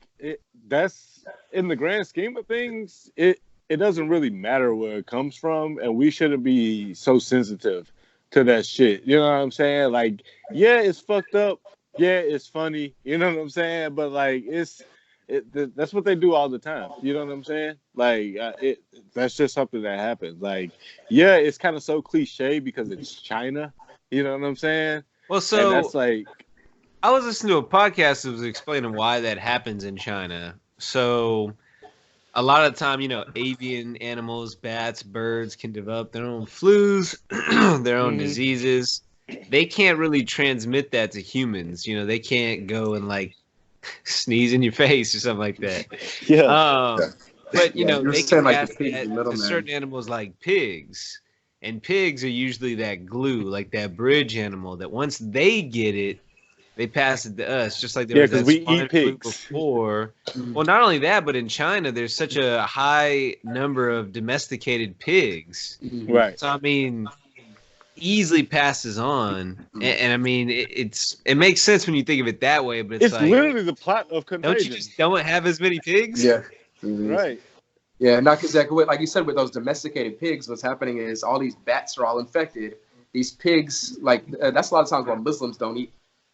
that's in the grand scheme of things, it doesn't really matter where it comes from, and we shouldn't be so sensitive to that shit. You know what I'm saying? Like, yeah, it's fucked up. Yeah, it's funny. You know what I'm saying? But like, that's what they do all the time. You know what I'm saying? Like, that's just something that happens. Like, yeah, it's kind of so cliche because it's China. You know what I'm saying? Well, so and that's like, I was listening to a podcast that was explaining why that happens in China. So a lot of the time, avian animals, bats, birds can develop their own flus, their own diseases. They can't really transmit that to humans. They can't go and like sneeze in your face or something like that. Yeah. But they can pass that to certain animals like pigs. And pigs are usually that glue, like that bridge animal that once they get it, they pass it to us, just like there was that we swine eat flu pigs before. Well, not only that, but in China, there's such a high number of domesticated pigs. Right. So I mean, easily passes on, and I mean, it makes sense when you think of it that way. But it's like, literally the plot of Contagion. Don't you just don't have as many pigs? Yeah. Right. Yeah, not exactly. Like you said, with those domesticated pigs, what's happening is all these bats are all infected. These pigs, like that's a lot of times why Muslims don't eat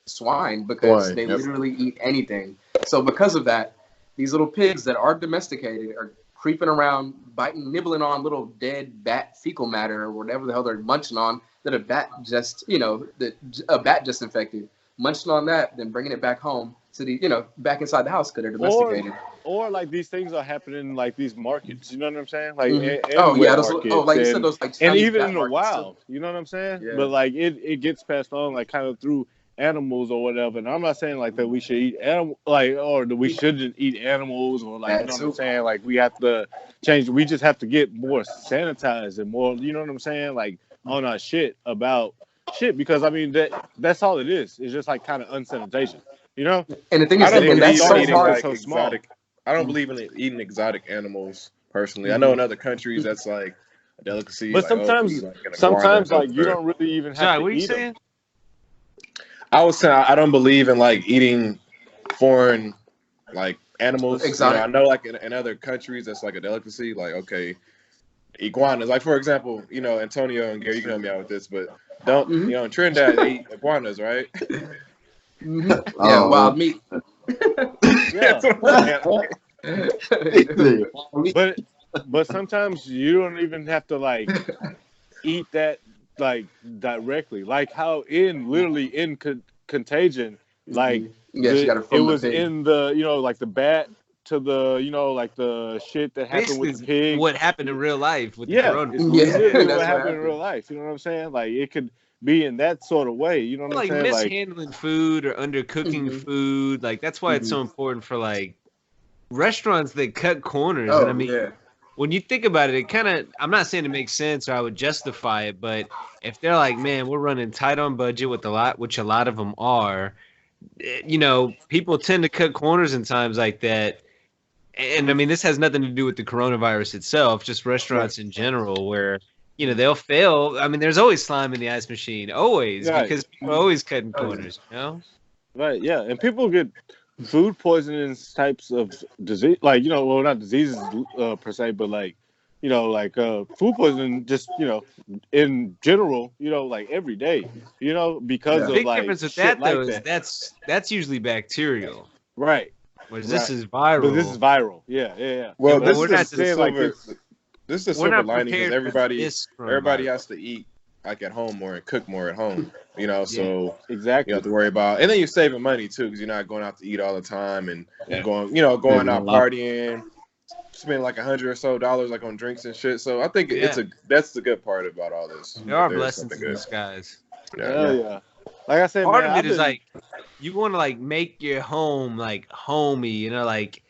swine because they literally eat anything. So because of that, these little pigs that are domesticated are creeping around, biting, nibbling on little dead bat fecal matter or whatever the hell they're munching on that a bat just, infected, munching on that, then bringing it back home to the, back inside the house because they're domesticated. Or like these things are happening in like these markets. You know what I'm saying? Like, like you said, those like and even in the markets, wild. You know what I'm saying? Yeah. But like it gets passed on like kind of through animals or whatever. And I'm not saying like that we should eat or that we shouldn't eat animals or like, you know what I'm saying? Like we have to change. We just have to get more sanitized and more, you know what I'm saying? Like on our shit about shit, because I mean that's all it is. It's just like kind of unsanitation, you know? And the thing is, that's so hard. So small. I don't believe in eating exotic animals personally. I know in other countries that's like a delicacy. But like, sometimes like you don't really even have to eat them. I was saying I don't believe in like eating foreign like animals. Exotic. I know like in other countries that's like a delicacy. Like okay, iguanas. Like for example, Antonio and Gerry, you can help me out with this, but don't in Trinidad they eat iguanas, right? Yeah, wild meat. Yeah. but sometimes you don't even have to like eat that like directly, like how in Contagion, like it was in the like the bat to the like the shit that happened basically with the pig. What happened in real life with the corona? What happened in real life. You know what I'm saying? Like it could be in that sort of way. You know what I'm saying? Like mishandling food or undercooking food. Like that's why it's so important for like restaurants that cut corners. And I mean, when you think about it, it kind of, I'm not saying it makes sense or I would justify it, but if they're like, man, we're running tight on budget with a lot, which a lot of them are, you know, people tend to cut corners in times like that. And I mean, this has nothing to do with the coronavirus itself, just restaurants in general where, you know, they'll fail. I mean, there's always slime in the ice machine, always, because people are always cutting corners, you know? Right, yeah. And people get food poisoning types of disease, like, you know, well, not diseases per se, but like, you know, like food poisoning, just, you know, in general, you know, like every day, you know, because of big like difference with shit that though like is that. that's usually bacterial, Right? whereas this is viral. But this is viral. Yeah. Well, Yeah, this we're is not the just silver. This is the silver not lining because prepared for everybody this has to eat like at home more and cook more at home. You know, Yeah, so exactly. you don't have to worry about, and then you're saving money too because you're not going out to eat all the time and going out partying, spending like $100 or so like on drinks and shit. So I think that's the good part about all this. There are blessings in disguise. Yeah. Like I said, part man, of it is like you want to like make your home like homey, you know, like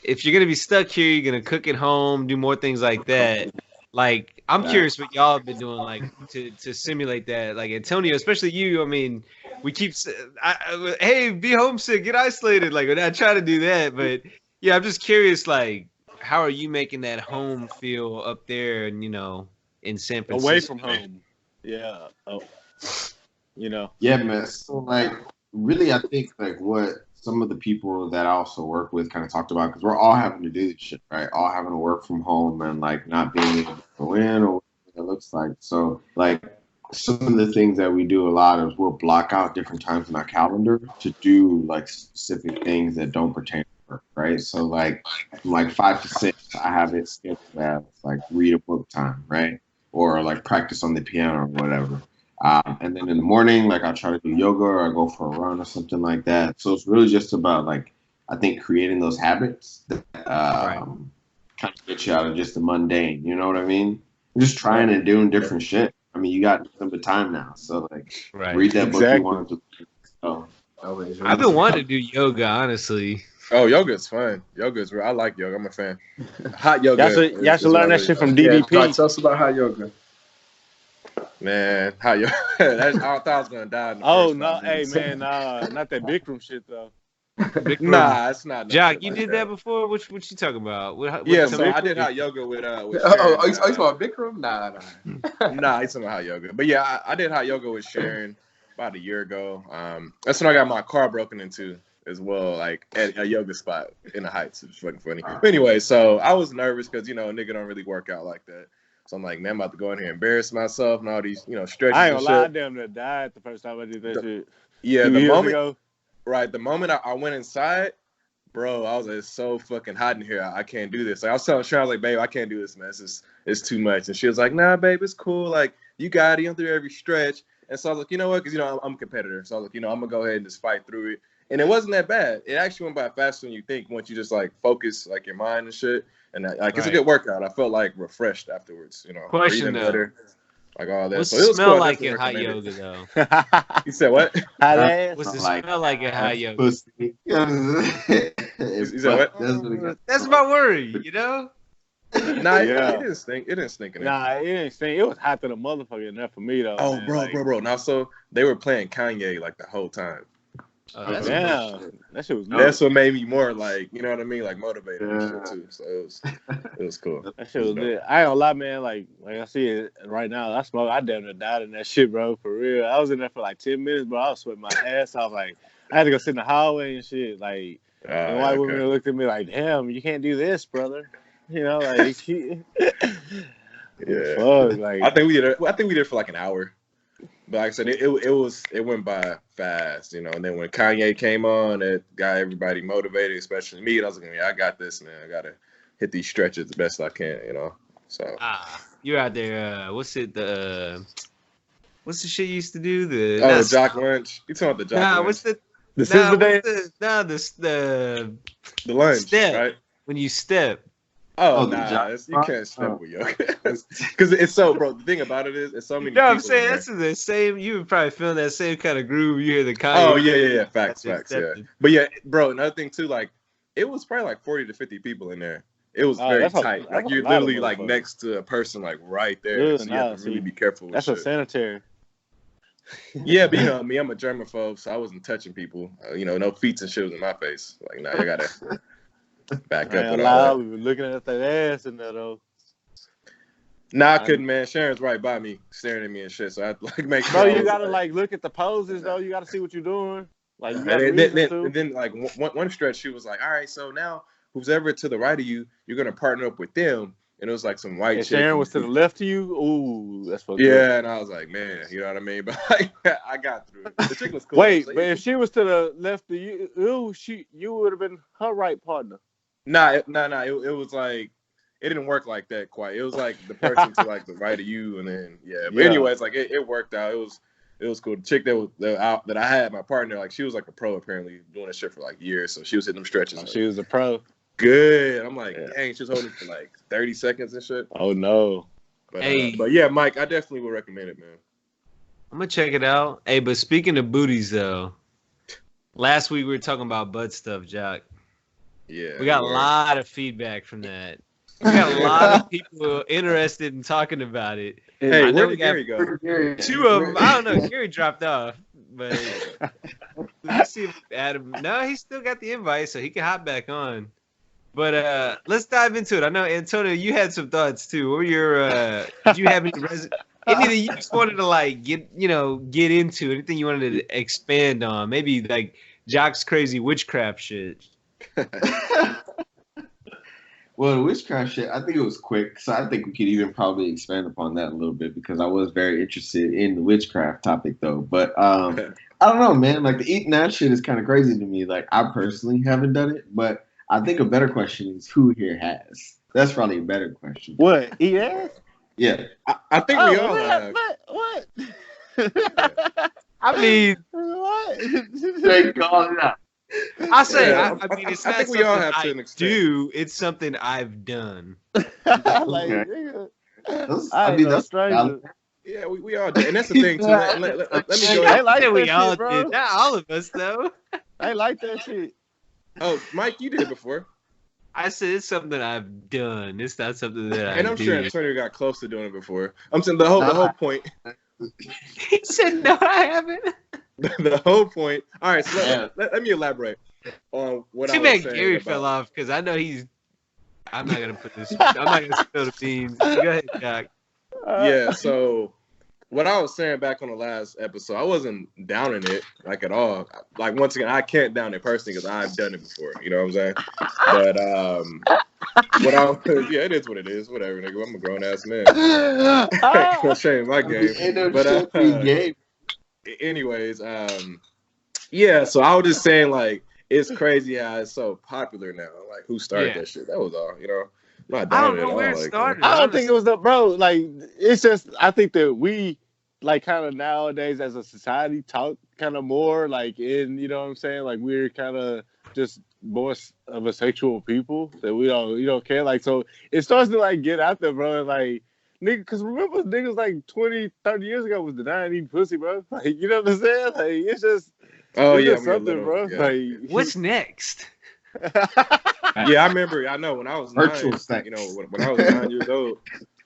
if you're gonna be stuck here, you're gonna cook at home, do more things like that. Like I'm curious what y'all have been doing, like to simulate that. Like Antonio, especially you. I mean, we keep hey, be homesick, get isolated. Like we're not trying to do that, but yeah, I'm just curious. Like, how are you making that home feel up there, and you know, in San Francisco, away from home? Yeah. Oh. You know. Yeah, man. So like, really, I think like what some of the people that I also work with kind of talked about, because we're all having to do this shit, right? All having to work from home and like not being able to go in or what it looks like. So like some of the things that we do a lot is we'll block out different times in our calendar to do like specific things that don't pertain to work, right? So like from like 5 to 6, I have it scheduled as like read a book time, right? Or like practice on the piano or whatever. And then in the morning, like I try to do yoga or I go for a run or something like that. So it's really just about like, I think creating those habits that kind of get you out of just the mundane, you know what I mean? Just trying and doing different shit. I mean, you got nothing but time now. So like read that book you wanted to. So, I've been wanting to do yoga, honestly. Oh, yoga's fun. Yoga's real. I like yoga. I'm a fan. Hot yoga. Y'all should learn that shit from DDP. Yeah, tell us about hot yoga. Man, hot yoga. I thought I was gonna die. Oh no, hey man, not that Bikram shit though. Nah, it's not. Jock, you did that before. What you talking about? So I did hot yoga with. You talking about Bikram? Nah. Nah, he's talking about hot yoga. But yeah, I did hot yoga with Sharon about a year ago. That's when I got my car broken into as well, like at a yoga spot in the Heights. It's fucking funny. But anyway, so I was nervous because a nigga don't really work out like that. So I'm like, man, I'm about to go in here and embarrass myself and all these, stretches. I ain't gonna lie, I damn near died the first time I did that shit. Yeah, the moment I went inside, bro, I was like, it's so fucking hot in here. I can't do this. Like, I was telling Sharon, I was like, babe, I can't do this, man. It's too much. And she was like, nah, babe, it's cool. Like, you got it. You don't do every stretch. And so I was like, you know what? Because, I'm a competitor. So I was like, I'm going to go ahead and just fight through it. And it wasn't that bad. It actually went by faster than you think once you just, like, focus, like, your mind and shit. And, it's a good workout. I felt, like, refreshed afterwards, Question, though. Better, like, all that. What's so it it was smell cool. like in hot yoga, though? You said what? What's it smell like in hot yoga? You said what? That's my worry, Nah, it didn't stink. It didn't stink in there. Nah, it didn't stink. It was hot to the motherfucker in there for me, though. Oh, man. bro. Now, so they were playing Kanye, like, the whole time. That shit was That's what made me more like, you know what I mean, like motivated and shit too. So it was cool. That shit was lit. I ain't gonna lie, man. Like I see it right now. I damn near died in that shit, bro. For real. I was in there for like 10 minutes, bro. I was sweating my ass off. Like I had to go sit in the hallway and shit. Like and white women looked at me like, damn, you can't do this, brother. Like fuck. Like I think we did it for like an hour. But like I said, it went by fast, And then when Kanye came on, it got everybody motivated, especially me. And I was like, I got this, man. I gotta hit these stretches the best I can, So you're out there. What's it? What's the shit you used to do? The jock lunch. You talking about the jock lunch? What's the scissor dance? The lunge, step, right? When you step. Oh, nah, you can't step with yoga. Because it's so, bro, the thing about it is, it's so many people. I'm saying that's the same, you would probably feel that same kind of groove. You hear the Kanye. Oh, yeah. Facts, yeah. But yeah, bro, another thing too, like, it was probably like 40 to 50 people in there. It was very tight. That's Like you're literally like next to a person like right there. So you have to really be careful with That's shit. a sanitary. Yeah, but you know me, I'm a germaphobe, so I wasn't touching people. No feet and shit was in my face. Like, nah, you gotta back up with all that. We were looking at that ass in there though. Nah, I couldn't, man. Sharon's right by me, staring at me and shit. So I had to like make sure. Bro, you gotta like look at the poses though. You gotta see what you're doing. Like, you and then like one stretch, she was like, "All right, so now who's ever to the right of you, you're gonna partner up with them." And it was like some white chick. Sharon was to the left of you. Ooh, that's fucked up. Yeah, and I was like, man, you know what I mean? But like, I got through it. The chick was cool. Wait, but if she was to the left of you, you would have been her right partner. Nah. It was like it didn't work like that quite. It was like the person to like the right of you, and then But anyways, like it worked out. It was cool. The chick that I had, my partner, like she was like a pro apparently, doing this shit for like years. So she was hitting them stretches. Oh, she was a pro. Good. I'm like, dang, she was holding for like 30 seconds and shit. Oh no. But yeah, Mike, I definitely would recommend it, man. I'm gonna check it out. Hey, but speaking of booties though, last week we were talking about butt stuff, Jock. Yeah. We got a lot of feedback from that. We got a lot of people interested in talking about it. Hey, where did Gerry go? Two of them. I don't know. Gerry dropped off, but let's see if Adam. No, he still got the invite, so he can hop back on. But let's dive into it. I know, Antonio, you had some thoughts too. What were your? Did you have anything you just wanted to like get into? Anything you wanted to expand on? Maybe like Jock's crazy witchcraft shit. Well, the witchcraft shit, I think it was quick, so I think we could even probably expand upon that a little bit because I was very interested in the witchcraft topic, though. But I don't know, man. Like, the eating that shit is kind of crazy to me. Like, I personally haven't done it, but I think a better question is who here has. That's probably a better question. What? Eat ass? Yeah. I think we all have. What? I mean, what? They call it out. I say, I mean, it's not think we all have something to an I extent. do. It's something I've done. Like, nigga, I mean, that's stranger. Yeah, we all do. And that's the thing, too. Let me go I ahead. like that we shit, all bro. did. Not all of us, though. I like that shit. Oh, Mike, you did it before. I said it's something I've done. It's not something that I And I'm do. sure Antonio got close to doing it before. I'm saying the whole point. He said, no, I haven't. The whole point. All right, so let me elaborate on what I Too was bad saying Gerry about. fell off because I know he's. I'm not gonna put this. I'm not gonna spill the beans. Go ahead, Jack. Yeah, so what I was saying back on the last episode, I wasn't downing it like at all. Like once again, I can't down it personally because I've done it before. You know what I'm saying? But it is what it is. Whatever, nigga. I'm a grown ass man. No shame in my game. But anyways, yeah. So I was just saying, like, it's crazy how it's so popular now. Like, who started that shit? That was all. You know, I'm not I down don't know where it started. I don't think it was bro. Like, it's just I think that we like kind of nowadays as a society talk kind of more like you know what I'm saying? Like we're kind of just more of a sexual people that we don't care. Like, so it starts to like get out there, bro. And, like, nigga, because remember niggas like 20, 30 years ago was denying eating pussy, bro. Like, you know what I'm saying? Like, it's just just something, bro. Yeah. Like, What's next? Yeah, I remember. I know when I was Virtual 9, sex. you know, when I was 9 years old,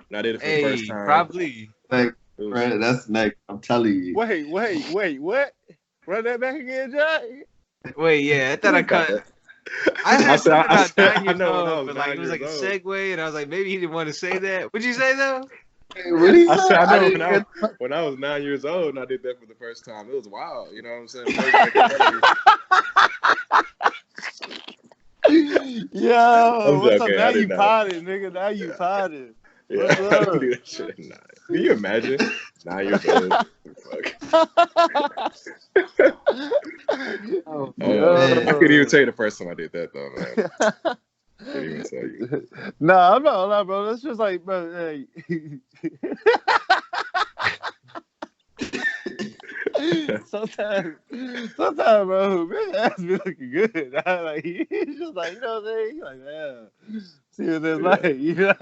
and I did it for the first time. Probably. Like, It was- right, that's next. I'm telling you. wait, what? Run that back again, Jack? Wait, yeah, I thought I cut. I had something about 9 years I know when I old, was but like 9 it was like a years old. segue, and I was like, maybe he didn't want to say that. What'd you say though? What did he I say? said, I know didn't get- when I was 9 years old and I did that for the first time. It was wild. You know what I'm saying? Yo, I'm what's up? joking, Now I did you not. potted, nigga. Now you potted. Yeah, What's I up? didn't do that shit at 9. Can you imagine? 9 years old. Fuck. Oh, I couldn't even tell you the first time I did that though, man. Can't even tell you. Nah, I'm not, bro. That's just like, bro. Hey. sometimes, bro, man, ass be looking good. Like, he's just like, you know what I'm saying? He's like, yeah. See what it's like, you know?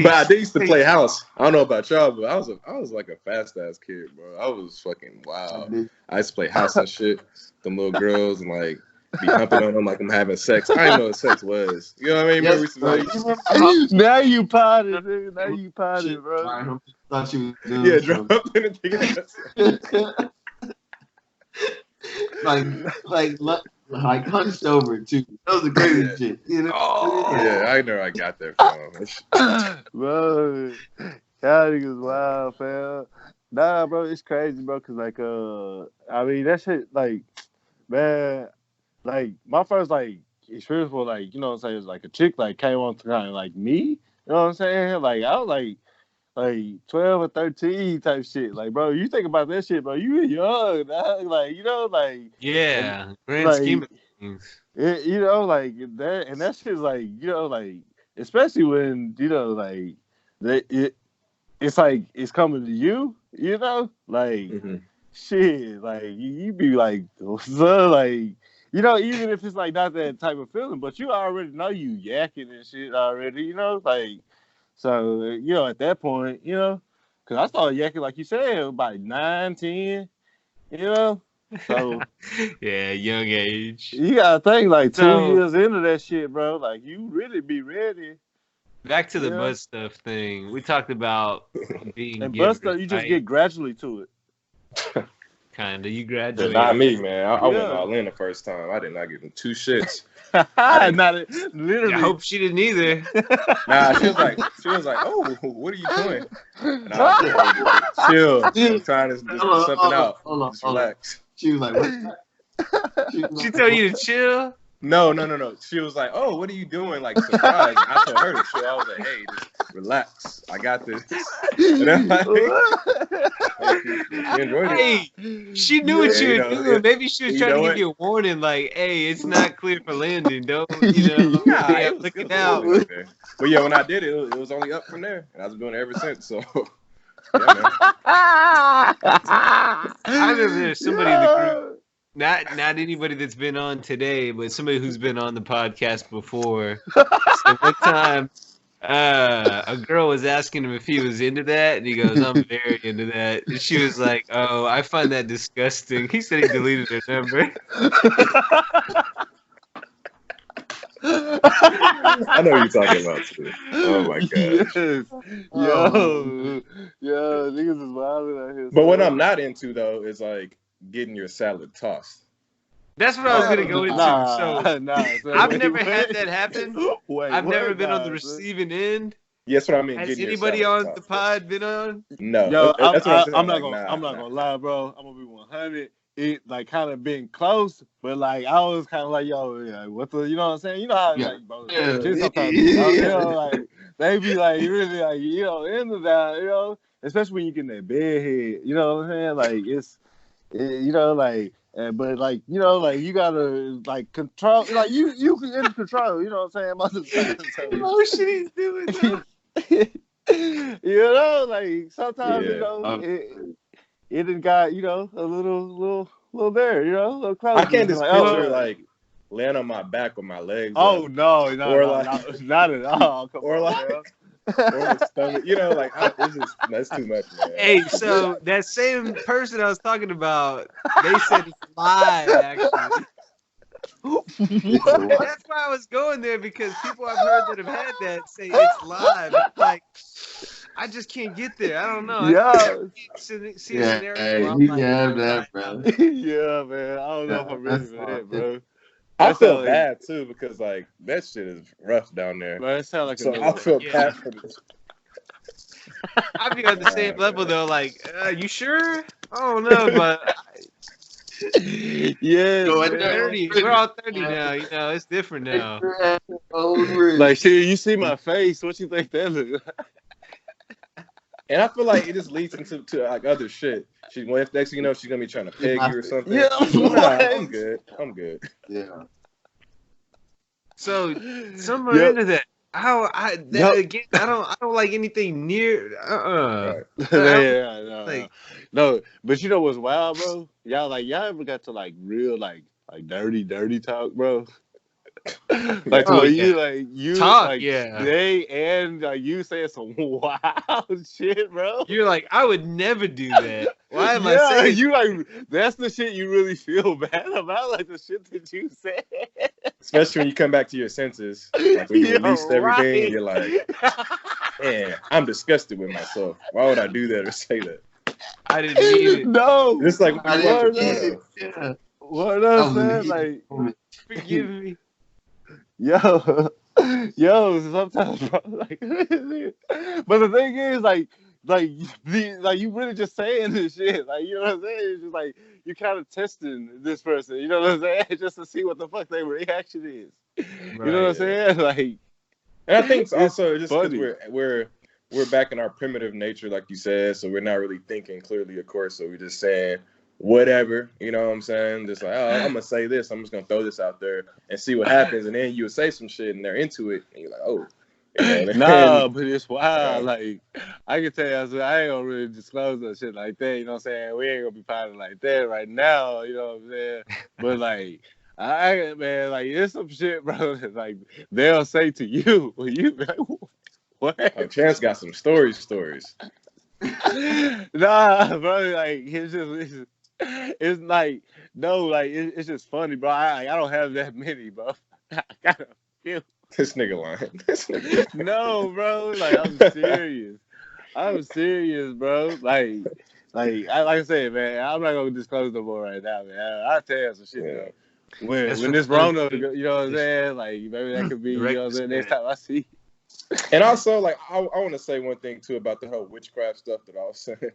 But I did used to play house. I don't know about y'all, but I was like a fast ass kid, bro. I was fucking wild. I used to play house and shit. Them little girls and like be humping on them like I'm having sex. I didn't know what sex was. You know what I mean? Yes, Now you potted, nigga. Now you potted, bro. I thought you was doing yeah, drop in and take it. like hunched over too. That was the crazy shit. You know? Oh, yeah, I know I got that from. Bro, y'all niggas wild, fam. Nah, bro, it's crazy, bro. Cause like, I mean, that shit, like, man, like my first like experience was like, you know what I'm saying, it was like a chick like came on to kind of like me. You know what I'm saying? Like I was like 12 or 13 type shit. Like, bro, you think about that shit, bro. You young, dog. Like, you know, like yeah, grand like, scheme of things. you know, like that, and that shit's like, you know, like especially when you know, like it's like it's coming to you, you know, like shit, like you be like, so, like. You know, even if it's like not that type of feeling, but you already know you yakking and shit already, you know, like, so, you know, at that point, you know, because I started yakking, like you said, about 9, 10, you know, so. Yeah, young age. You got to think, like, 2 years into that shit, bro, like, you really be ready. Back to the butt stuff thing. We talked about being and butt stuff, you just get gradually to it. Kinda, you graduated. Not me, man. I went all in the first time. I did not give him 2 shits. Literally. I hope she didn't either. Nah, she was like, oh, what are you doing? And I was like, chill. I'm trying to do something out. Just relax. She was like, what? She told you to chill? No. She was like, oh, what are you doing? Like, surprised. I told her to chill. I was like, hey, just relax. I got this. And I'm like, she enjoyed it. Hey, she knew what you were doing. Maybe she was trying to give you a warning, like, hey, it's not clear for landing. Don't, you know, looking out. But yeah, when I did it, it was only up from there. And I've been doing it ever since. So, yeah, man. I remember there's somebody in the group. Not anybody that's been on today, but somebody who's been on the podcast before. So one time, a girl was asking him if he was into that, and he goes, "I'm very into that." And she was like, "Oh, I find that disgusting." He said he deleted her number. I know what you're talking about too. Oh my god. Yo, niggas is wild out here. But what I'm not into though is like getting your salad tossed. That's what I was gonna go into. So I've never had that happen. I've never been on the receiving end. Yeah, that's what I mean. Has anybody on the pod been on? No. Yo, I'm not gonna lie, bro. I'm gonna be 100. It like kind of been close, but like I was kind of like, yo, yeah, what the, you know what I'm saying? You know how like, bro, sometimes, you know, like they be like really like, you know, into that, you know, especially when you get in that bedhead, you know what I'm saying? Like you know, like, but like, you know, like you gotta like control, like you can in control, you know what I'm saying? Most of the time, oh shit, he's doing. You know, like sometimes you know it done got, you know, a little there, you know, a little close. I can't just picture like laying on my back with my legs. Oh no, not at all. Or like, or my stomach, you know, like that's too much, man. Hey, so that same person I was talking about, they said it's live actually. That's why I was going there, because people I've heard that have had that say it's live. It's like, I just can't get there. I don't know. Yeah. See a scenario. That, bro. Yeah, man. I don't know if I'm ready for that, bro. I feel bad too, because like that shit is rough down there. Bro, it sounds like so I feel bad for this. I'd be on the same level though. Like, you sure? I don't know, but yeah, we're all 30 now. You know, it's different now. Like, shit, you see my face. What you think that looks like? And I feel like it just leads into like other shit. Next thing you know, she's gonna be trying to peg you or something. Yeah, I'm good. Yeah. So some are into that. Again, I don't like anything near. No. But you know what's wild, bro? Y'all ever got to like real like dirty talk, bro? Like Oh, when yeah. you Talk, like yeah. they and you saying some wild shit, bro. You're like, I would never do that. Why am I Yeah, saying you like that's the shit you really feel bad about, like the shit that you said. Especially when you come back to your senses, like when you You're released everything, right. you're like, man, I'm disgusted with myself. Why would I do that or say that? I didn't mean it? No, It's like when you watch a Word porno. up. What I'm saying, like, Forgive me. yo, sometimes, bro, like, but the thing is, like you really just saying this shit, like, you know what I'm saying? It's just like you kind of testing this person, you know what I'm saying, just to see what the fuck their reaction is. You know what I'm saying? Like, and I think it's also just because funny. we're back in our primitive nature, like you said, so we're not really thinking clearly, of course. So we're just saying whatever, you know what I'm saying? Just like, oh, I'm gonna say this. I'm just gonna throw this out there and see what happens. And then you would say some shit, and they're into it, and you're like, oh, you know. Nah, but it's wild. Like, I can tell you, I ain't gonna really disclose that shit like that. You know what I'm saying? We ain't gonna be potting like that right now. You know what I'm saying? But like, man, like, it's some shit, bro. That, like, they'll say to you, when you be like, what? Oh, Chance got some stories. Nah, bro. Like, it's like, no, like, it's just funny, bro. I don't have that many, bro. I got a few. This nigga lying. No, bro. Like, I'm serious, bro. Like I said, man, I'm not gonna disclose no more right now, man. I'll tell you some shit though. When this Rona, you know what I'm saying? Like, maybe that could be, you know what I'm saying, next time I see. And also, like, I want to say one thing too about the whole witchcraft stuff that I was saying.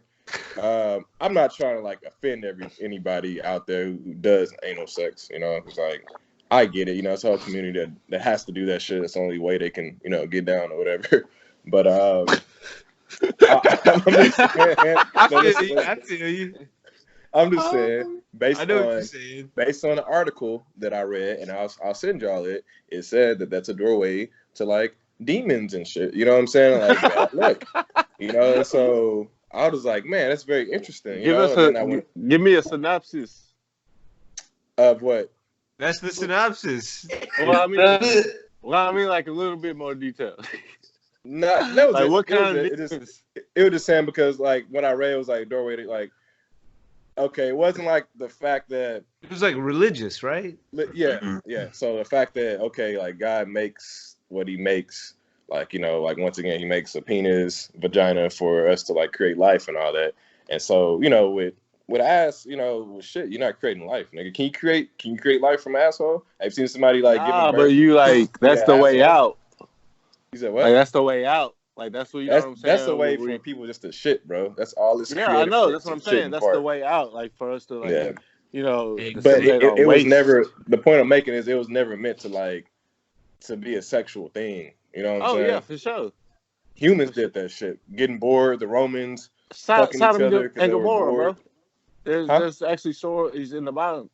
I'm not trying to like offend anybody out there who does anal sex. You know, it's like, I get it. You know, it's a whole community that has to do that shit. It's the only way they can, you know, get down or whatever. But I'm just saying. I feel you. I'm just saying, based I know what you're saying. Based on the article that I read, and I'll send y'all it. It said that that's a doorway to like demons and shit. You know what I'm saying? Like, bad luck. You know, so I was like, man, that's very interesting. Give me a synopsis of what. That's the synopsis. Well, I mean, like a little bit more detail. No, like what kind of it was just saying because like when I read it was like doorway to like. Okay, it wasn't like the fact that it was like religious, right? Yeah. So the fact that okay, like God makes what He makes, like, you know, like once again He makes a penis, vagina for us to like create life and all that. And so, you know, with ass, you know, shit, you're not creating life, nigga. Can you create life from asshole? Have you seen somebody like giving birth? But you like that's the way out. You said what? Like that's the way out. Like that's what you know what I'm saying. That's the way for people just to shit, bro. That's all this. Yeah, I know. That's what I'm saying. That's the way out. Like for us to like, you know. But it was never. The point I'm making is it was never meant to like to be a sexual thing. You know what I'm saying? Oh yeah, for sure. Humans did that shit. Getting bored. The Romans fucking each other and Gomorrah, bro. There's actually stories in the Bible.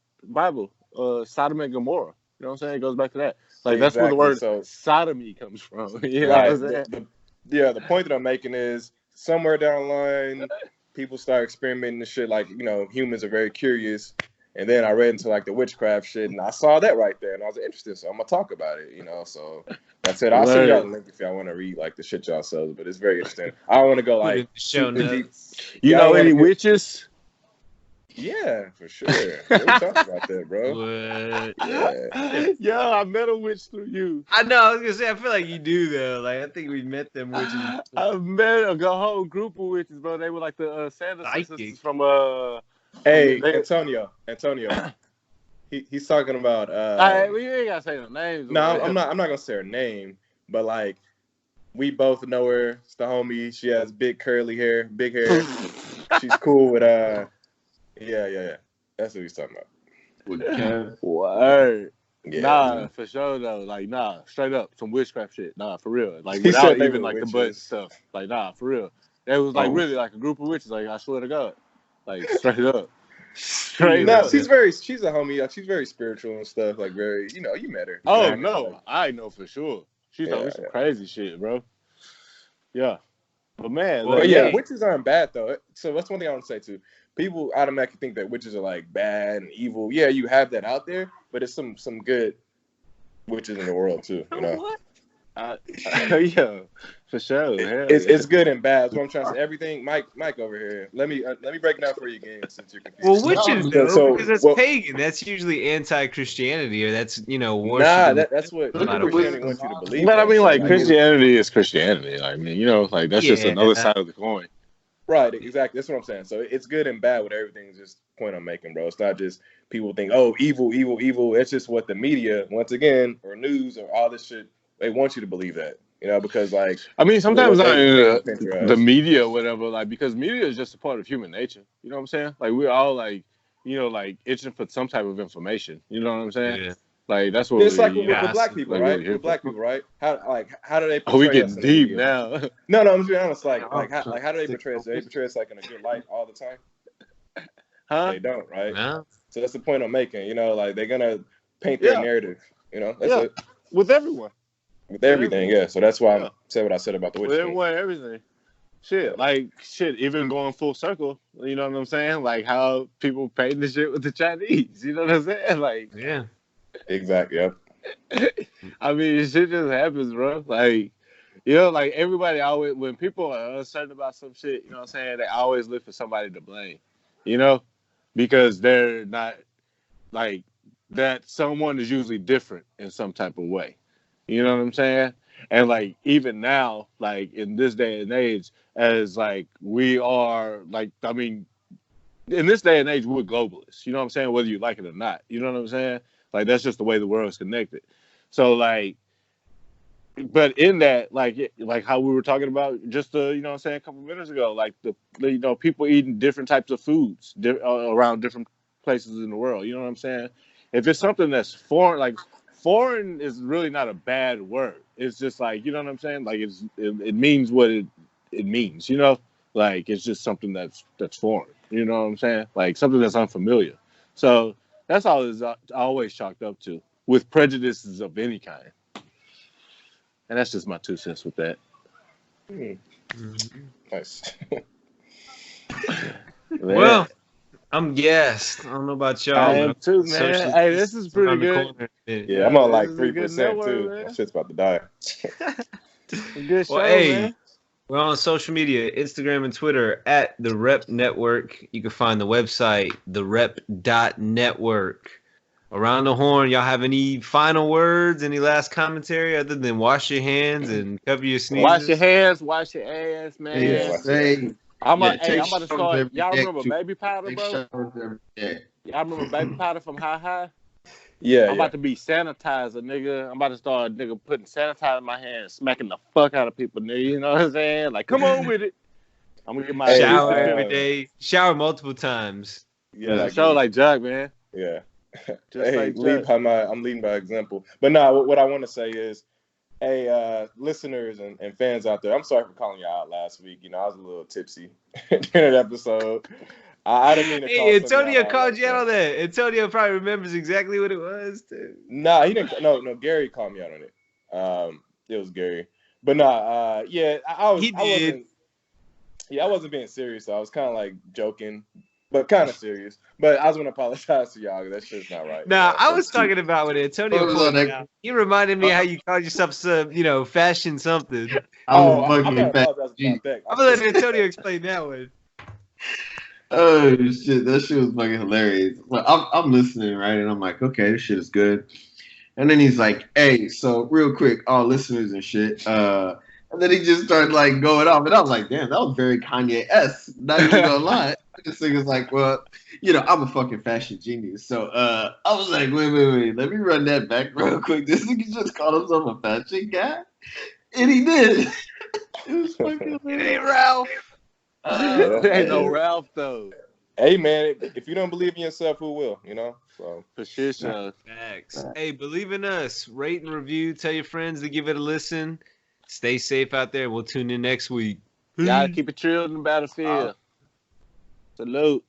Sodom and Gomorrah. You know what I'm saying? It goes back to that. Like that's where the word sodomy comes from. You know what I'm saying? The point that I'm making is somewhere down the line, people start experimenting and shit. Like, you know, humans are very curious. And then I read into like the witchcraft shit, and I saw that right there, and I was interested. So I'm gonna talk about it, you know. So that's it. I'll send y'all the link if y'all want to read like the shit y'all sells, but it's very interesting. I don't want to go like super deep. You know any witches? Yeah, for sure. We'll talk about that, bro. Yeah, I met a witch through you. I know. I was gonna say. I feel like you do though. Like I think we met them witches. I met a whole group of witches, bro. They were like the Santa sisters from Hey, Antonio. He's talking about. We ain't gotta say no names. No, I'm not gonna say her name, but like, we both know her. It's the homie. She has big curly hair, big hair. She's cool with Yeah. That's what he's talking about. Word. Yeah, nah, for sure though. Like, nah, straight up, some witchcraft shit. Nah, for real. Like, without even like witches. The butt stuff. Like, nah, for real. That was like really like a group of witches. Like, I swear to God. Like, straight up. Straight up. She's a homie. Like, she's very spiritual and stuff. Like, very, you know, you met her. Oh no, I know for sure. She's talking some crazy shit, bro. Yeah, but man, witches aren't bad though. So that's one thing I want to say too. People automatically think that witches are like bad and evil. Yeah, you have that out there, but it's some good witches in the world too. You know. What? Yeah, for sure. It's good and bad. That's what I'm trying to say. Everything, Mike over here. Let me break it down for you again since you're confused. Well, witches though, because that's well, pagan. That's usually anti-Christianity, or that's worship. Nah, that's what Christianity wants you to believe. But I mean, like like, Christianity is Christianity. I mean, like that's just another side of the coin. Right, exactly. That's what I'm saying. So it's good and bad with everything. Is just the point I'm making, bro. It's not just people think, oh, evil. It's just what the media, once again, or news or all this shit, they want you to believe that. Because like, I mean, sometimes the media or whatever, like, because media is just a part of human nature. You know what I'm saying? Like, we're all like, like itching for some type of information. You know what I'm saying? Yeah. Like that's what it's like with black people, like, right? With black people, right? How do they portray we getting deep now? No, I'm just being honest. Like how do they portray us? Do they portray us like in a good light all the time? Huh? They don't, right? No. So that's the point I'm making. Like they're gonna paint their narrative. That's it. With everyone. With everything, yeah. So that's why I said what I said about the witch. With everyone, everything. Shit, even going full circle, you know what I'm saying? Like how people paint the shit with the Chinese, you know what I'm saying? Like, yeah. Exactly, yeah. I mean, shit just happens, bro. Like, like everybody always, when people are uncertain about some shit, you know what I'm saying? They always look for somebody to blame, because they're not, like, that someone is usually different in some type of way. You know what I'm saying? And like even now, like in this day and age, as like we are, like, I mean, in this day and age, we're globalists. You know what I'm saying? Whether you like it or not. You know what I'm saying? Like that's just the way the world is connected. So like, but in that, like how we were talking about just you know what I'm saying, a couple minutes ago, like the people eating different types of foods around different places in the world. You know what I'm saying? If it's something that's foreign, like. Foreign is really not a bad word. It's just like, you know what I'm saying? Like it means what it means, Like it's just something that's foreign. You know what I'm saying? Like something that's unfamiliar. So that's all it's always chalked up to, with prejudices of any kind. And that's just my 2 cents with that. Nice. Well, I'm gassed. I don't know about y'all. I am too, man. Hey, this is pretty good. Yeah, I'm on like 3% too. That shit's about to die. Good show, man. We're on social media, Instagram and Twitter at therep.network. You can find the website, therep.network. Around the horn, y'all have any final words, any last commentary other than wash your hands and cover your sneezes? Wash your hands, wash your ass, man. Yeah, I'm about to start. Y'all remember baby powder, bro? Y'all remember baby powder from Hi? Yeah. I'm about to be sanitizer, nigga. I'm about to start, nigga, putting sanitizer in my hand, smacking the fuck out of people, nigga. You know what I'm saying? Like, come on with it. I'm gonna get my shower every day. Shower multiple times. Yeah, show like Jack, man. Yeah. Just hey, I'm leading by example. But no, what I want to say is, hey, listeners and fans out there, I'm sorry for calling y'all out last week. I was a little tipsy during that episode. I didn't mean to call Antonio called you out on that. Antonio probably remembers exactly what it was, too. Nah, he didn't. No, Gerry called me out on it. It was Gerry. But nah, yeah, I wasn't being serious. So I was kind of like joking, but kind of serious. But I was gonna apologize to y'all because that shit's not right. Nah, I was talking about when Antonio pointed out. You reminded me how you called yourself some, fashion something. I'm gonna apologize about that. I'm gonna let Antonio explain that one. Oh shit, that shit was fucking hilarious. But I'm listening, right? And I'm like, okay, this shit is good. And then he's like, hey, so real quick, all listeners and shit. And then he just started like going off, and I was like, damn, that was very Kanye-esque. Not even gonna lie. This nigga's like, well, I'm a fucking fashion genius. So I was like, wait, let me run that back real quick. This nigga just called himself a fashion guy, and he did. It was fucking hilarious. It ain't Ralph. There ain't no Ralph though. Hey man, if you don't believe in yourself, who will? So for sure. Facts. Hey, believe in us. Rate and review. Tell your friends to give it a listen. Stay safe out there. We'll tune in next week. Y'all keep it trilled in the battlefield. Salute.